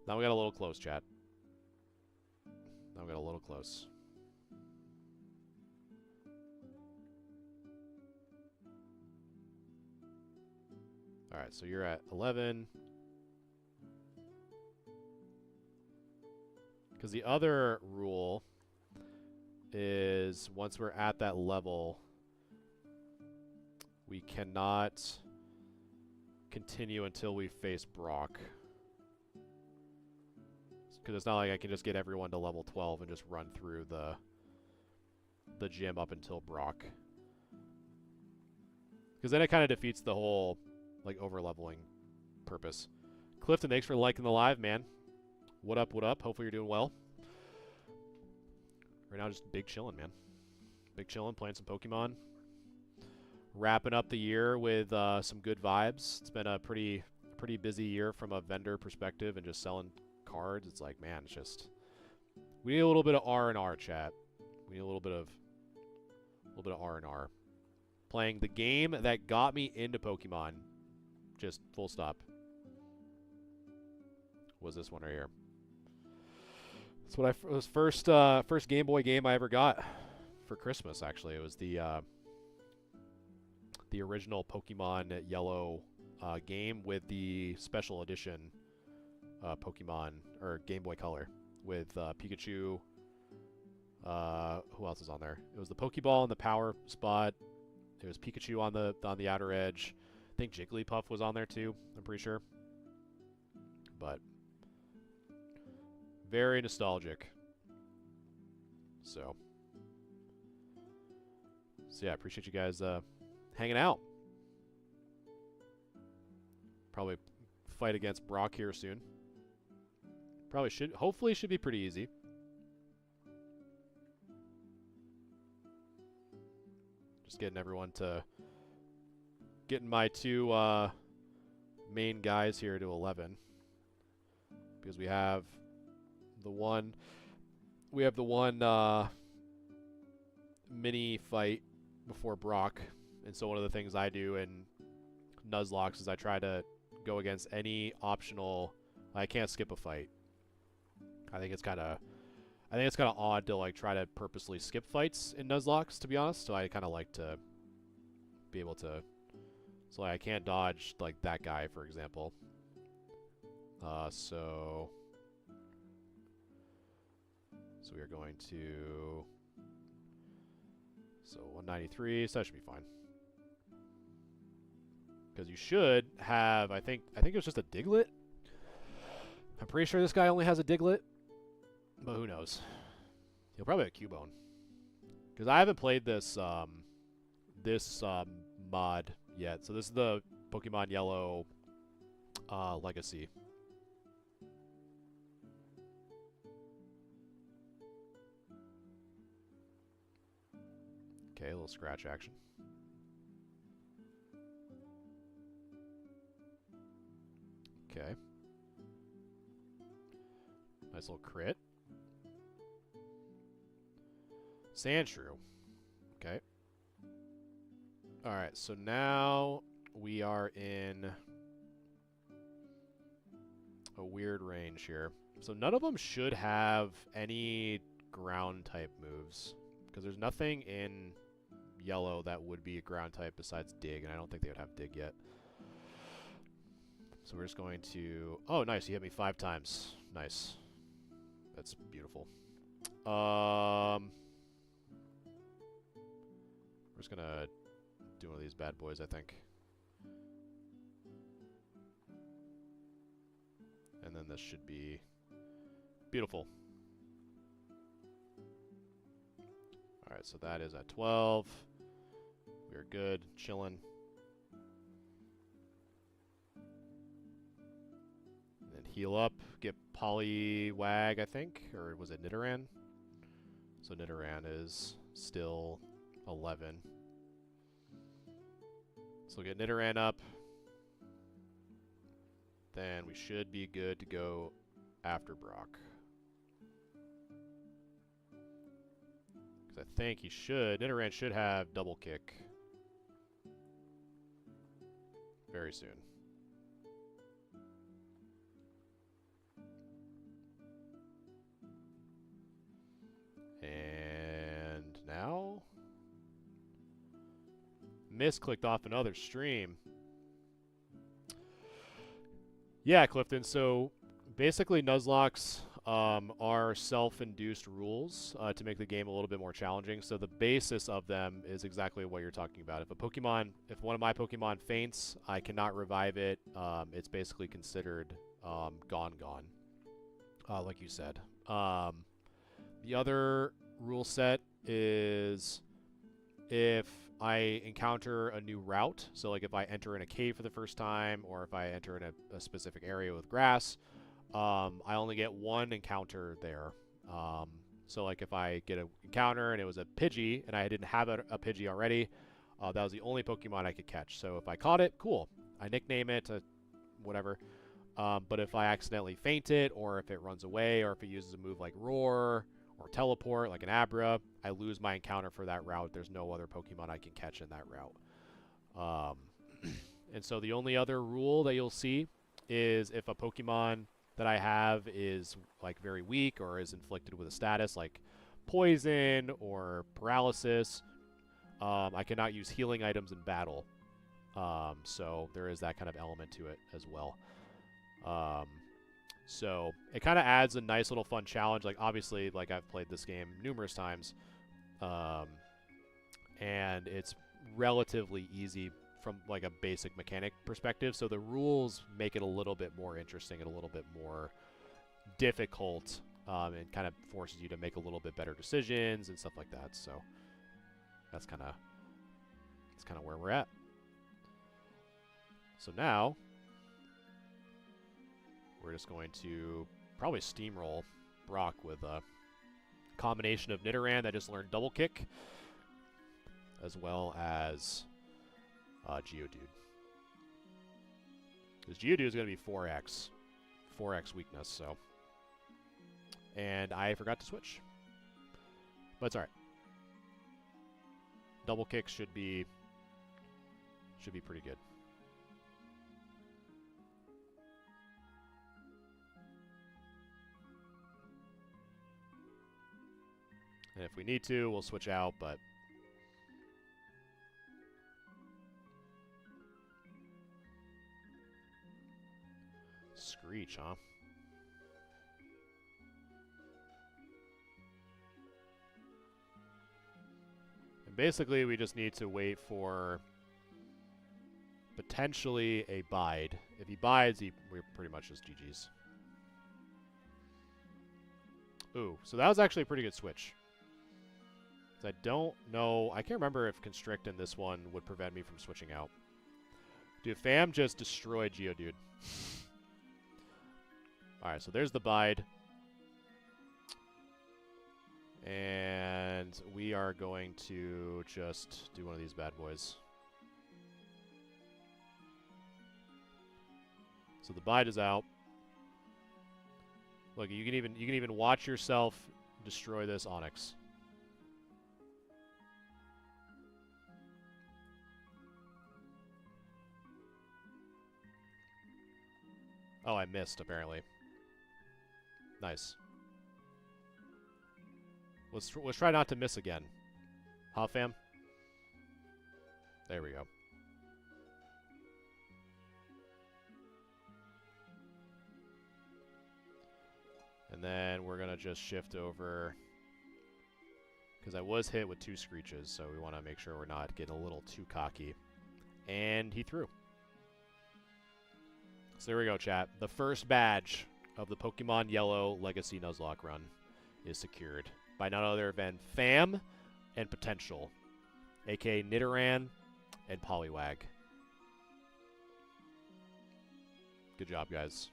Now we got a little close, chat. Now we got a little close. All right, so you're at 11. Because the other rule is once we're at that level, we cannot continue until we face Brock. Because it's not like I can just get everyone to level 12 and just run through the gym up until Brock. Because then it kind of defeats the whole like over-leveling purpose. Clifton, thanks for liking the live, man. What up, what up? Hopefully you're doing well. Right now, just big chilling, man. Big chilling, playing some Pokemon. Wrapping up the year with some good vibes. It's been a pretty busy year from a vendor perspective and just selling cards. It's like, man, it's just... We need a little bit of R&R, chat. We need a little bit of R&R. Playing the game that got me into Pokemon. Just full stop. Was this one right here. That's what it was first Game Boy game I ever got for Christmas, actually. It was the original Pokemon Yellow game with the special edition Pokemon, or Game Boy Color, with Pikachu. Who else is on there? It was the Pokeball in the power spot. It was Pikachu on the outer edge. I think Jigglypuff was on there too, I'm pretty sure. But very nostalgic. So yeah, I appreciate you guys hanging out. Probably fight against Brock here soon. Hopefully should be pretty easy. Just getting everyone to... Getting my two main guys here to 11. Because we have the one mini fight before Brock. And so one of the things I do in Nuzlocke is I try to go against any optional... I can't skip a fight. I think it's kind of odd to like try to purposely skip fights in Nuzlocke, to be honest. So I kind of like to be able to... So like, I can't dodge like that guy, for example. So we are going to... So 193, so that should be fine. Because you should have, I think it was just a Diglett. I'm pretty sure this guy only has a Diglett, but who knows? He'll probably have a Cubone. Because I haven't played this mod yet. So this is the Pokemon Yellow Legacy. Okay, a little scratch action. Okay. Nice little crit. Sandshrew. Okay. Alright, so now we are in a weird range here. So none of them should have any ground type moves. Because there's nothing in yellow that would be a ground type besides Dig, and I don't think they would have Dig yet. So we're just going to... Oh, nice. He hit me 5 times. Nice. That's beautiful. We're just going to do one of these bad boys, I think. And then this should be beautiful. Alright, so that is at 12. We're good, chilling. And then heal up, get Poliwag, I think, or was it Nidoran? So Nidoran is still 11. So we'll get Nidoran up. Then we should be good to go after Brock. Because I think he should. Nidoran should have double kick very soon. And now misclicked off another stream. Yeah, Clifton, so basically Nuzlockes are self-induced rules to make the game a little bit more challenging. So the basis of them is exactly what you're talking about. If one of my Pokemon faints, I cannot revive it. It's basically considered gone, like you said. The other rule set is if I encounter a new route, so like if I enter in a cave for the first time, or if I enter in a specific area with grass, I only get one encounter there. So like if I get an encounter and it was a Pidgey, and I didn't have a Pidgey already, that was the only Pokemon I could catch. So if I caught it, cool. I nickname it, whatever. But if I accidentally faint it, or if it runs away, or if it uses a move like Roar, or Teleport, like an Abra, I lose my encounter for that route. There's no other Pokemon I can catch in that route. And so the only other rule that you'll see is if a Pokemon that I have is like very weak or is inflicted with a status like poison or paralysis, I cannot use healing items in battle. So there is that kind of element to it as well. So it kind of adds a nice little fun challenge. Like obviously, like I've played this game numerous times, and it's relatively easy from like a basic mechanic perspective. So the rules make it a little bit more interesting and a little bit more difficult, and kind of forces you to make a little bit better decisions and stuff like that. So that's kind of where we're at. So now we're just going to probably steamroll Brock with a combination of Nidoran that just learned Double Kick, as well as Geodude. Because Geodude is going to be 4x weakness, so. And I forgot to switch. But it's alright. Double Kick should be pretty good. And if we need to, we'll switch out, but Screech, huh? And basically, we just need to wait for potentially a bide. If he bides, we're pretty much just GG's. Ooh, so that was actually a pretty good switch. I don't know. I can't remember if Constrict in this one would prevent me from switching out. Dude, Fam just destroyed Geodude. Alright, so there's the bide. And we are going to just do one of these bad boys. So the bide is out. Look, you can even watch yourself destroy this Onix. Oh, I missed, apparently. Nice. Let's try not to miss again. Huh, fam? There we go. And then we're going to just shift over, because I was hit with 2 Screeches, so we want to make sure we're not getting a little too cocky. And he threw. So there we go, chat. The first badge of the Pokemon Yellow Legacy Nuzlocke run is secured by none other than Fam and Potential, aka Nidoran and Poliwag. Good job, guys.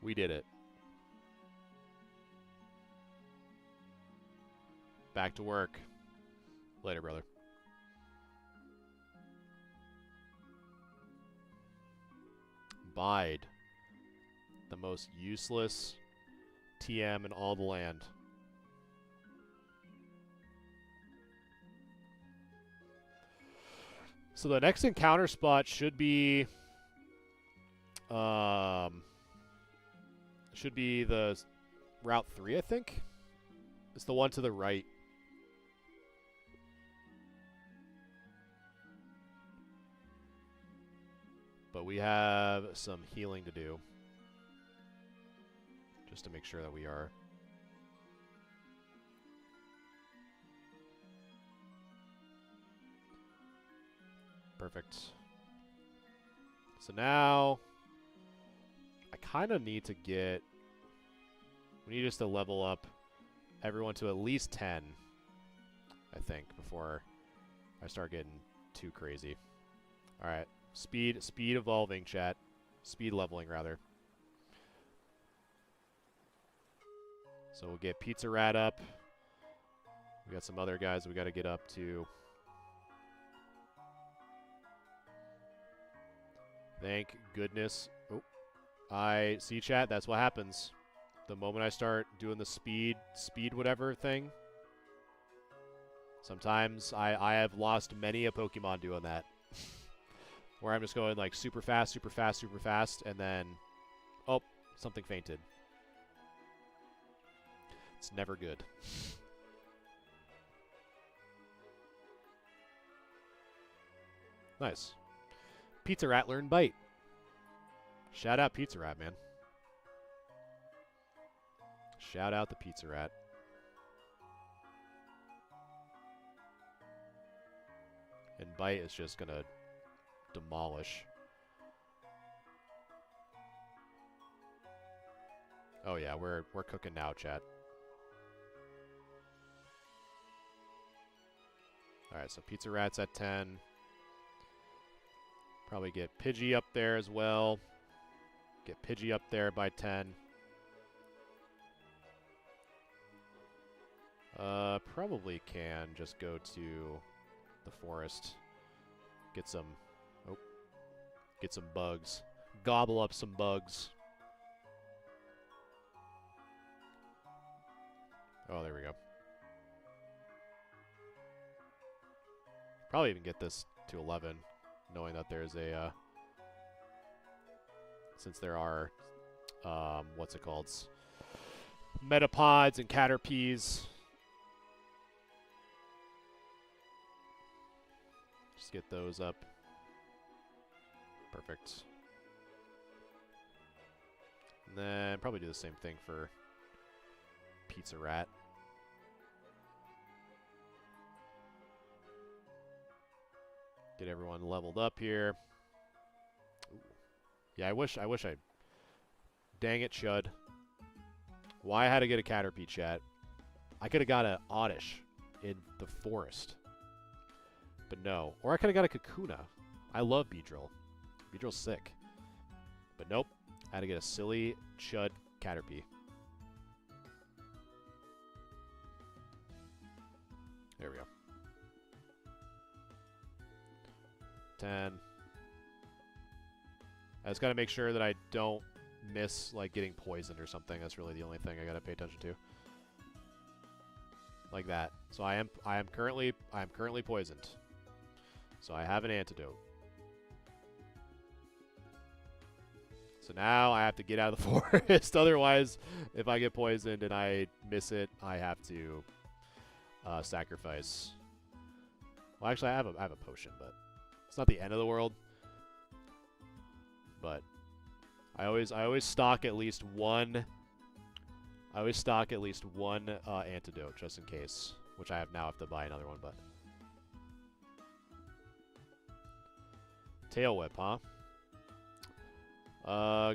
We did it. Back to work. Later, brother. Bide. The most useless TM in all the land. So the next encounter spot should be the Route 3, I think. It's the one to the right. But we have some healing to do. Just to make sure that we are. Perfect. So now I kind of need to get... We need just to level up everyone to at least 10, I think, before I start getting too crazy. Alright. Speed evolving, chat. Speed leveling, rather. So we'll get Pizza Rat up. We got some other guys we got to get up to. Thank goodness. Oh, I see, chat. That's what happens. The moment I start doing the speed whatever thing. Sometimes I have lost many a Pokemon doing that. Where I'm just going like super fast, super fast, super fast, and then, oh, something fainted. It's never good. Nice. Pizza Rat learned Bite. Shout out Pizza Rat, man. Shout out the Pizza Rat. And Bite is just gonna demolish. Oh yeah, we're cooking now, chat. Alright, so Pizza Rat's at 10. Probably get Pidgey up there as well. Get Pidgey up there by 10. Probably can just go to the forest. Get some bugs. Gobble up some bugs. Oh, there we go. Probably even get this to 11, knowing that there's a, since there are, what's it called? Metapods and Caterpies. Just get those up. Perfect. And then probably do the same thing for Pizza Rat. Get everyone leveled up here. Ooh. Yeah, I wish I... Dang it, Chud. Why I had to get a Caterpie, chat. I could have got an Oddish in the forest. But no. Or I could have got a Kakuna. I love Beedrill. Beedrill's sick. But nope. I had to get a silly Chud Caterpie. There we go. 10. I just gotta make sure that I don't miss like getting poisoned or something. That's really the only thing I gotta pay attention to. Like that. So I am currently poisoned. So I have an antidote. So now I have to get out of the forest. Otherwise, if I get poisoned and I miss it, I have to sacrifice. Well, actually, I have a potion, but it's not the end of the world. But I always stock at least one. I always stock at least one antidote just in case, which I now have to buy another one. But Tail Whip, huh?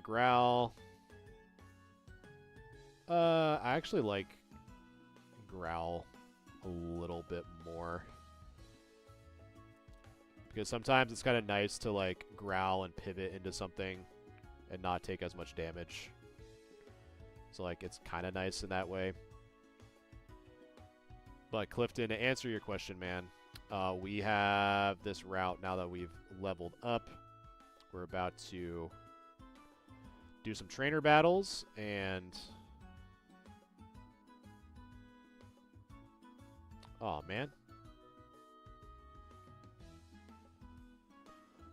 Growl. I actually like Growl a little bit more. Because sometimes it's kind of nice to, like, growl and pivot into something and not take as much damage. So, like, it's kind of nice in that way. But, Clifton, to answer your question, man, we have this route now that we've leveled up. We're about to do some trainer battles, and... Oh, man.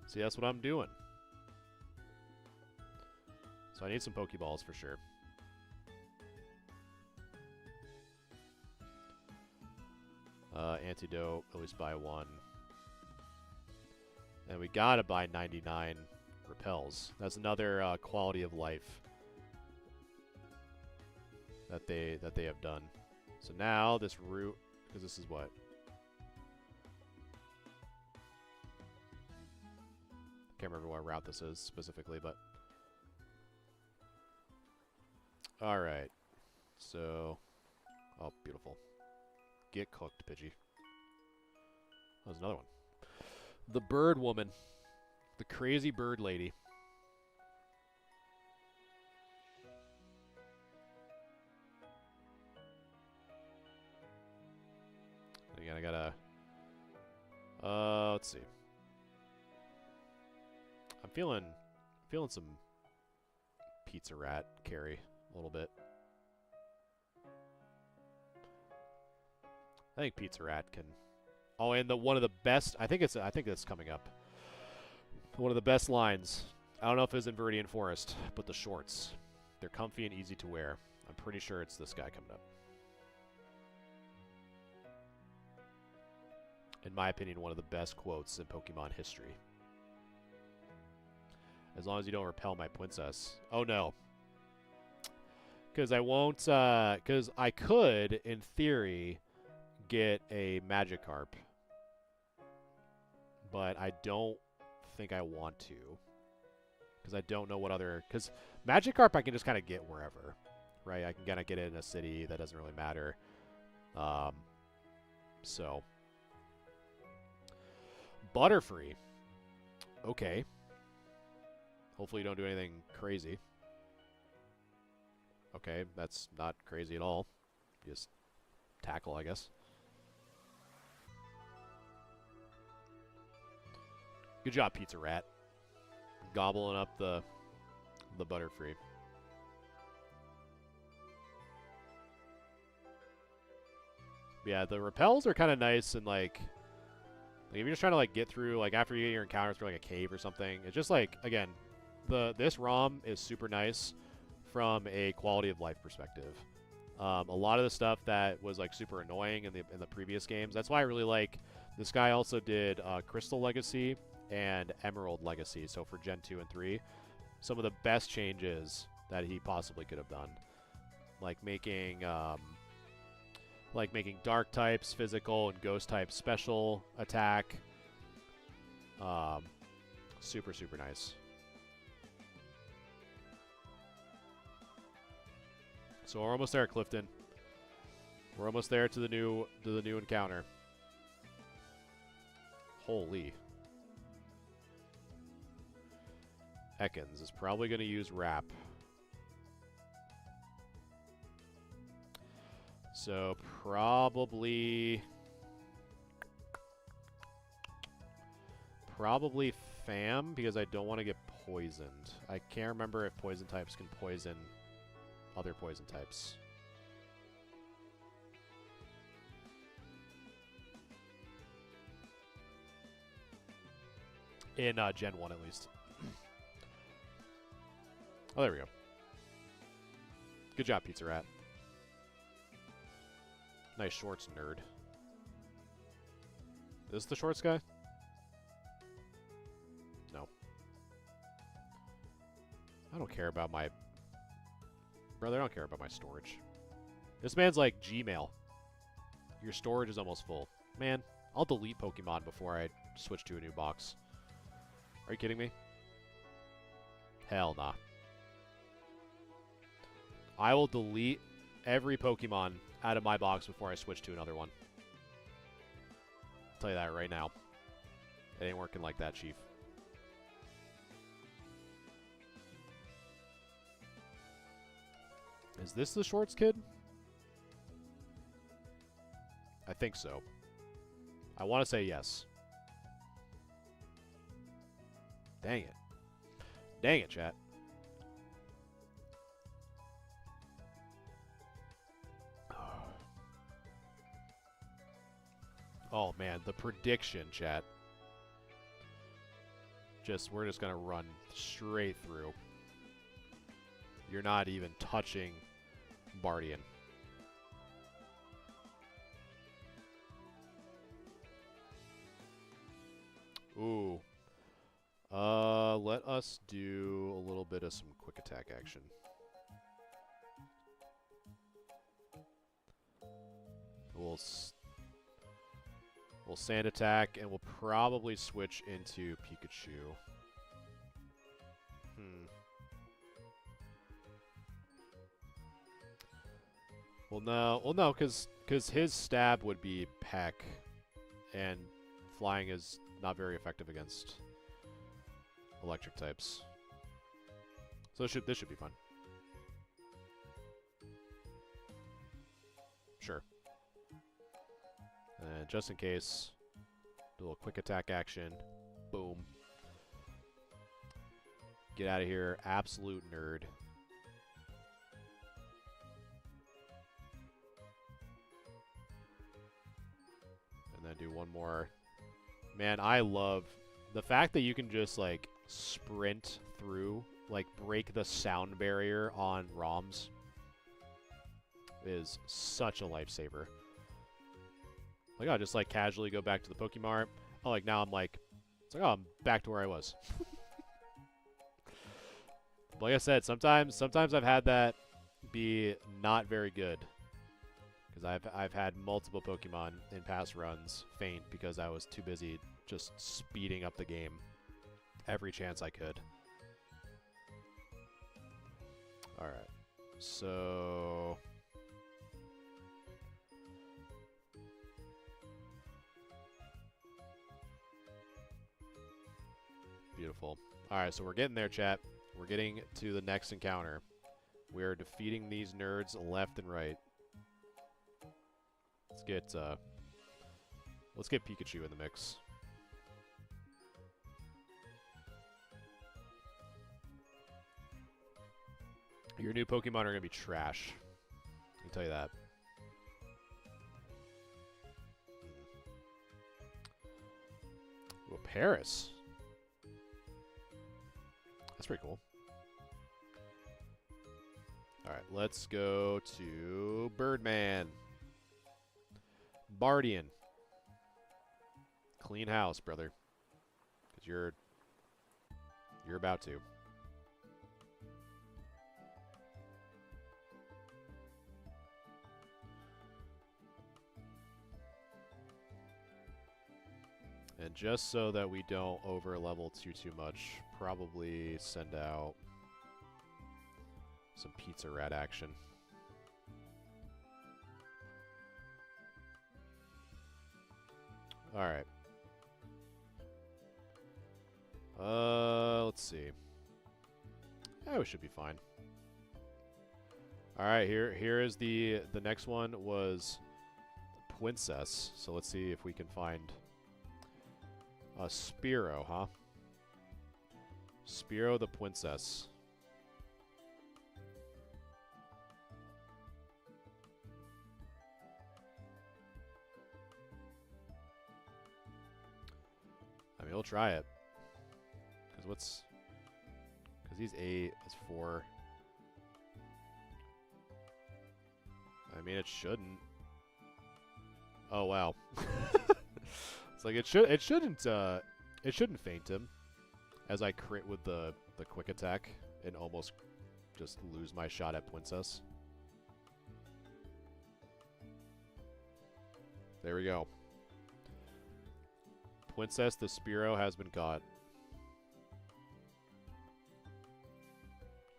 See, that's what I'm doing. So I need some Pokeballs for sure. Antidote, always buy one. And we gotta buy 99 repels. That's another quality of life that they have done. So now this route, because this is what? Can't remember what route this is specifically, but all right. So, oh, beautiful. Get cooked, Pidgey. That was another one. The bird woman, the crazy bird lady. Again, I gotta. Let's see. I'm feeling some Pizza Rat carry a little bit. I think Pizza Rat can. Oh, and one of the best. I think it's coming up. One of the best lines. I don't know if it's in Viridian Forest, but the shorts. They're comfy and easy to wear. I'm pretty sure it's this guy coming up. In my opinion, one of the best quotes in Pokemon history. As long as you don't repel my princess. Oh, no. Because I won't, because I could, in theory, get a Magikarp. But I don't think I want to. Because I don't know what other, because Magikarp I can just kind of get wherever. Right? I can kind of get it in a city. That doesn't really matter. So. Butterfree. Okay. Hopefully you don't do anything crazy. Okay, that's not crazy at all. Just tackle, I guess. Good job, Pizza Rat. Gobbling up the Butterfree. Yeah, the repels are kind of nice and like if you're just trying to like get through like after you get your encounter through like a cave or something. It's just like again, this ROM is super nice from a quality of life perspective. A lot of the stuff that was like super annoying in the previous games. That's why I really like this guy. Also did Crystal Legacy and Emerald Legacy. So for Gen 2 and 3, some of the best changes that he possibly could have done, like making dark types physical and ghost types special attack. Super nice. So we're almost there, Clifton. We're almost there to the new encounter. Holy. Ekans is probably going to use Wrap. So probably Fam, because I don't want to get poisoned. I can't remember if poison types can poison other poison types. In Gen 1 at least. Oh, there we go. Good job, Pizza Rat. Nice shorts, nerd. Is this the shorts guy? No. I don't care about my... Brother, I don't care about my storage. This man's like Gmail. Your storage is almost full. Man, I'll delete Pokemon before I switch to a new box. Are you kidding me? Hell nah. I will delete every Pokemon out of my box before I switch to another one. I'll tell you that right now. It ain't working like that, Chief. Is this the Shorts kid? I think so. I want to say yes. Dang it. Dang it, chat. Oh, man. The prediction, chat. We're just going to run straight through. You're not even touching Bardian. Ooh. Let us do a little bit of some quick attack action. We'll sand attack, and we'll probably switch into Pikachu. Well, no, because his stab would be Peck, and flying is not very effective against electric types. So this should be fun. Sure. And just in case, do a little quick attack action. Boom. Get out of here, absolute nerd. And then do one more. Man, I love the fact that you can just, like, sprint through, like, break the sound barrier on ROMs is such a lifesaver. Like, I'll just, like, casually go back to the Pokemart. Oh, like, now I'm, like, it's like, oh, I'm back to where I was. Like I said, sometimes I've had that be not very good. Because I've had multiple Pokemon in past runs faint because I was too busy just speeding up the game every chance I could. Alright. So... Beautiful. Alright, so we're getting there, chat. We're getting to the next encounter. We are defeating these nerds left and right. Let's get Pikachu in the mix. Your new Pokemon are going to be trash. I can tell you that. Ooh, Paris. That's pretty cool. Alright, let's go to Birdman. Bardian. Clean house, brother. Because you're about to. And just so that we don't over-level too much, probably send out some Pizza Rat action. Alright. Let's see. Yeah, we should be fine. Alright, here is the next one was Princess. So let's see if we can find a Spearow, huh? Spearow the Princess. I mean, we'll try it. Because he's 8, it's 4. I mean, it shouldn't. Oh, wow. It's like it shouldn't faint him as I crit with the quick attack and almost just lose my shot at Princess. There we go. Princess the Spearow has been caught.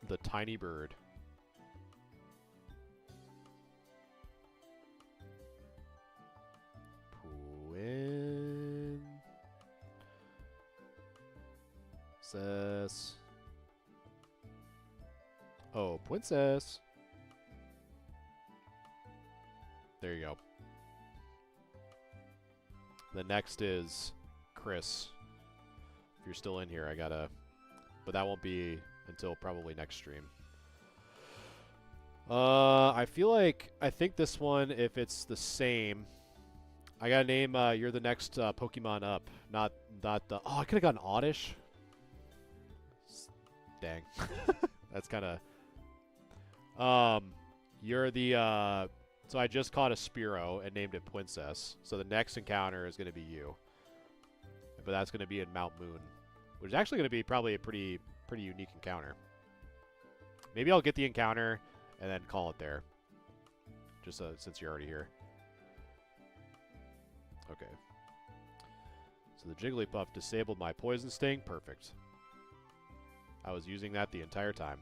The tiny bird. Oh, Princess. There you go. The next is Chris. If you're still in here, I gotta... But that won't be until probably next stream. I feel like... I think this one, if it's the same... I gotta name, you're the next Pokemon up. Not the... Oh, I could've gotten Oddish. Dang. That's kinda... You're the, So I just caught a Spearow and named it Princess. So the next encounter is gonna be you. But that's gonna be in Mount Moon. Which is actually gonna be probably a pretty unique encounter. Maybe I'll get the encounter and then call it there. Just since you're already here. Okay. So the Jigglypuff disabled my Poison Sting. Perfect. I was using that the entire time.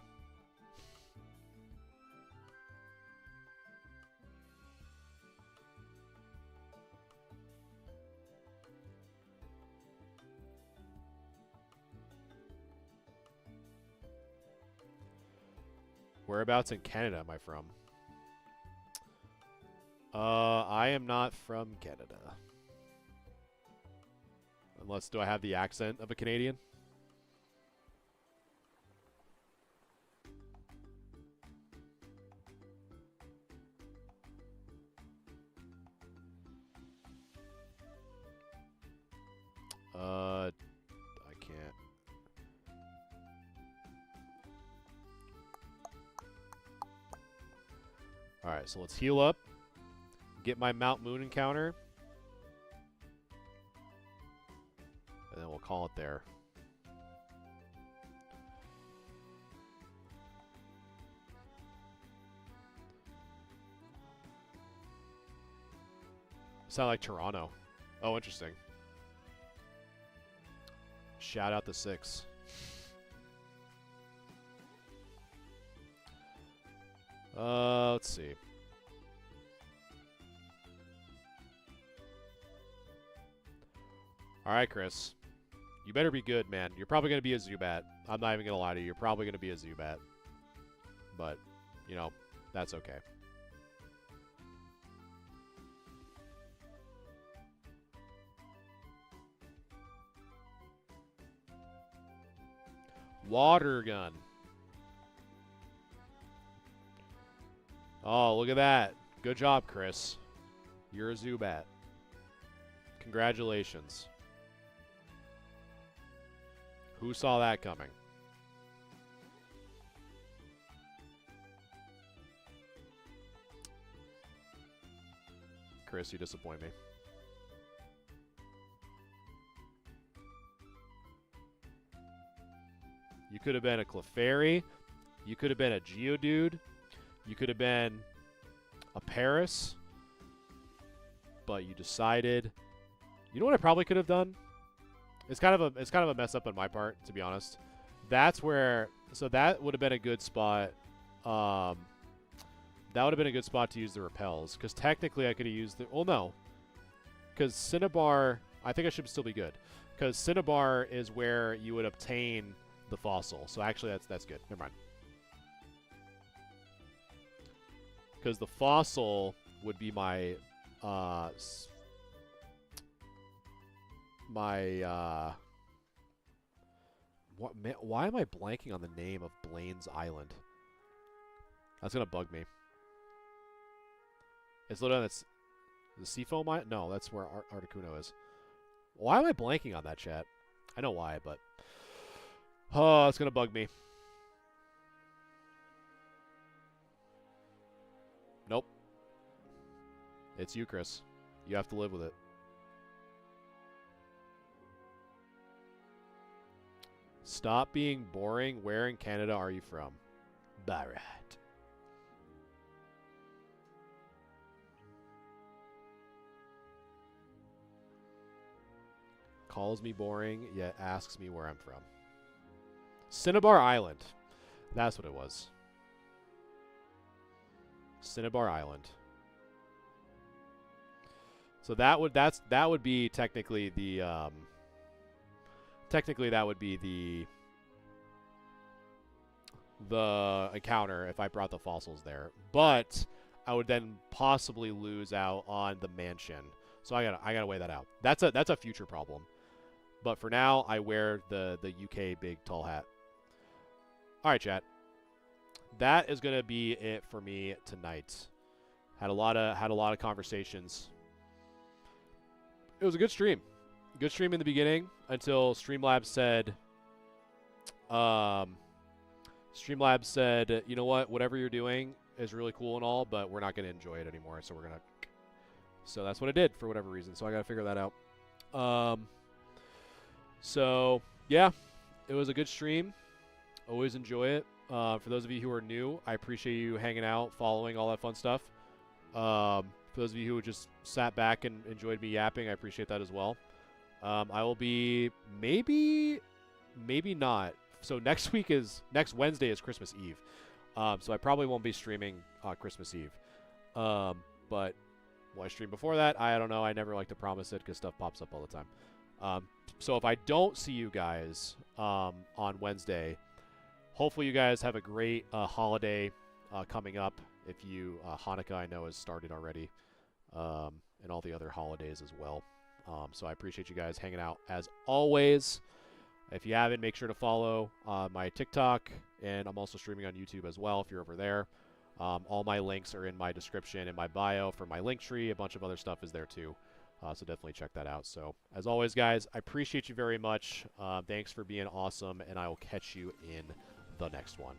Whereabouts in Canada am I from? I am not from Canada. Unless, do I have the accent of a Canadian? I can't. Alright, so let's heal up. Get my Mount Moon encounter. And then we'll call it there. Sound like Toronto. Oh, interesting. Shout out the 6. Let's see. Alright, Chris. You better be good, man. You're probably going to be a Zubat. I'm not even going to lie to you. You're probably going to be a Zubat. But, you know, that's okay. Water gun. Oh, look at that. Good job, Chris. You're a Zubat. Congratulations. Who saw that coming? Chris, you disappoint me. You could have been a Clefairy. You could have been a Geodude. You could have been a Paris. But you decided... You know what I probably could have done? It's kind of a mess up on my part, to be honest. That's where... So that would have been a good spot. That would have been a good spot to use the repels. Because technically I could have used the... Well, no. Because Cinnabar... I think I should still be good. Because Cinnabar is where you would obtain the fossil. So actually that's good. Never mind. Because the fossil would be my... why am I blanking on the name of Blaine's Island? That's gonna bug me. It's literally that's the Seafoam Island? No, that's where Articuno is. Why am I blanking on that, chat? I know why, but oh, it's gonna bug me. Nope. It's you, Chris. You have to live with it. Stop being boring. Where in Canada are you from? Barat. Calls me boring, yet asks me where I'm from. Cinnabar Island. That's what it was. Cinnabar Island. So that would be technically the technically that would be the the encounter if I brought the fossils there. But I would then possibly lose out on the mansion. So I gotta weigh that out. That's a future problem. But for now, I wear the UK big tall hat. All right, chat. That is gonna be it for me tonight. Had a lot of conversations. It was a good stream. Good stream in the beginning until Streamlabs said, you know what? Whatever you're doing is really cool and all, but we're not gonna enjoy it anymore. So we're gonna. So that's what it did for whatever reason. So I gotta figure that out. So yeah, it was a good stream. Always enjoy it. For those of you who are new, I appreciate you hanging out, following, all that fun stuff. For those of you who just sat back and enjoyed me yapping, I appreciate that as well. I will be maybe not. So next Wednesday is Christmas Eve. So I probably won't be streaming Christmas Eve. But will I stream before that? I don't know. I never like to promise it because stuff pops up all the time. So if I don't see you guys on Wednesday, hopefully you guys have a great holiday coming up. If you Hanukkah, I know, has started already, and all the other holidays as well. So I appreciate you guys hanging out as always. If you haven't, make sure to follow my TikTok, and I'm also streaming on YouTube as well if you're over there. All my links are in my description and my bio for my link tree. A bunch of other stuff is there too. So definitely check that out. So as always, guys, I appreciate you very much. Thanks for being awesome, and I will catch you in the next one.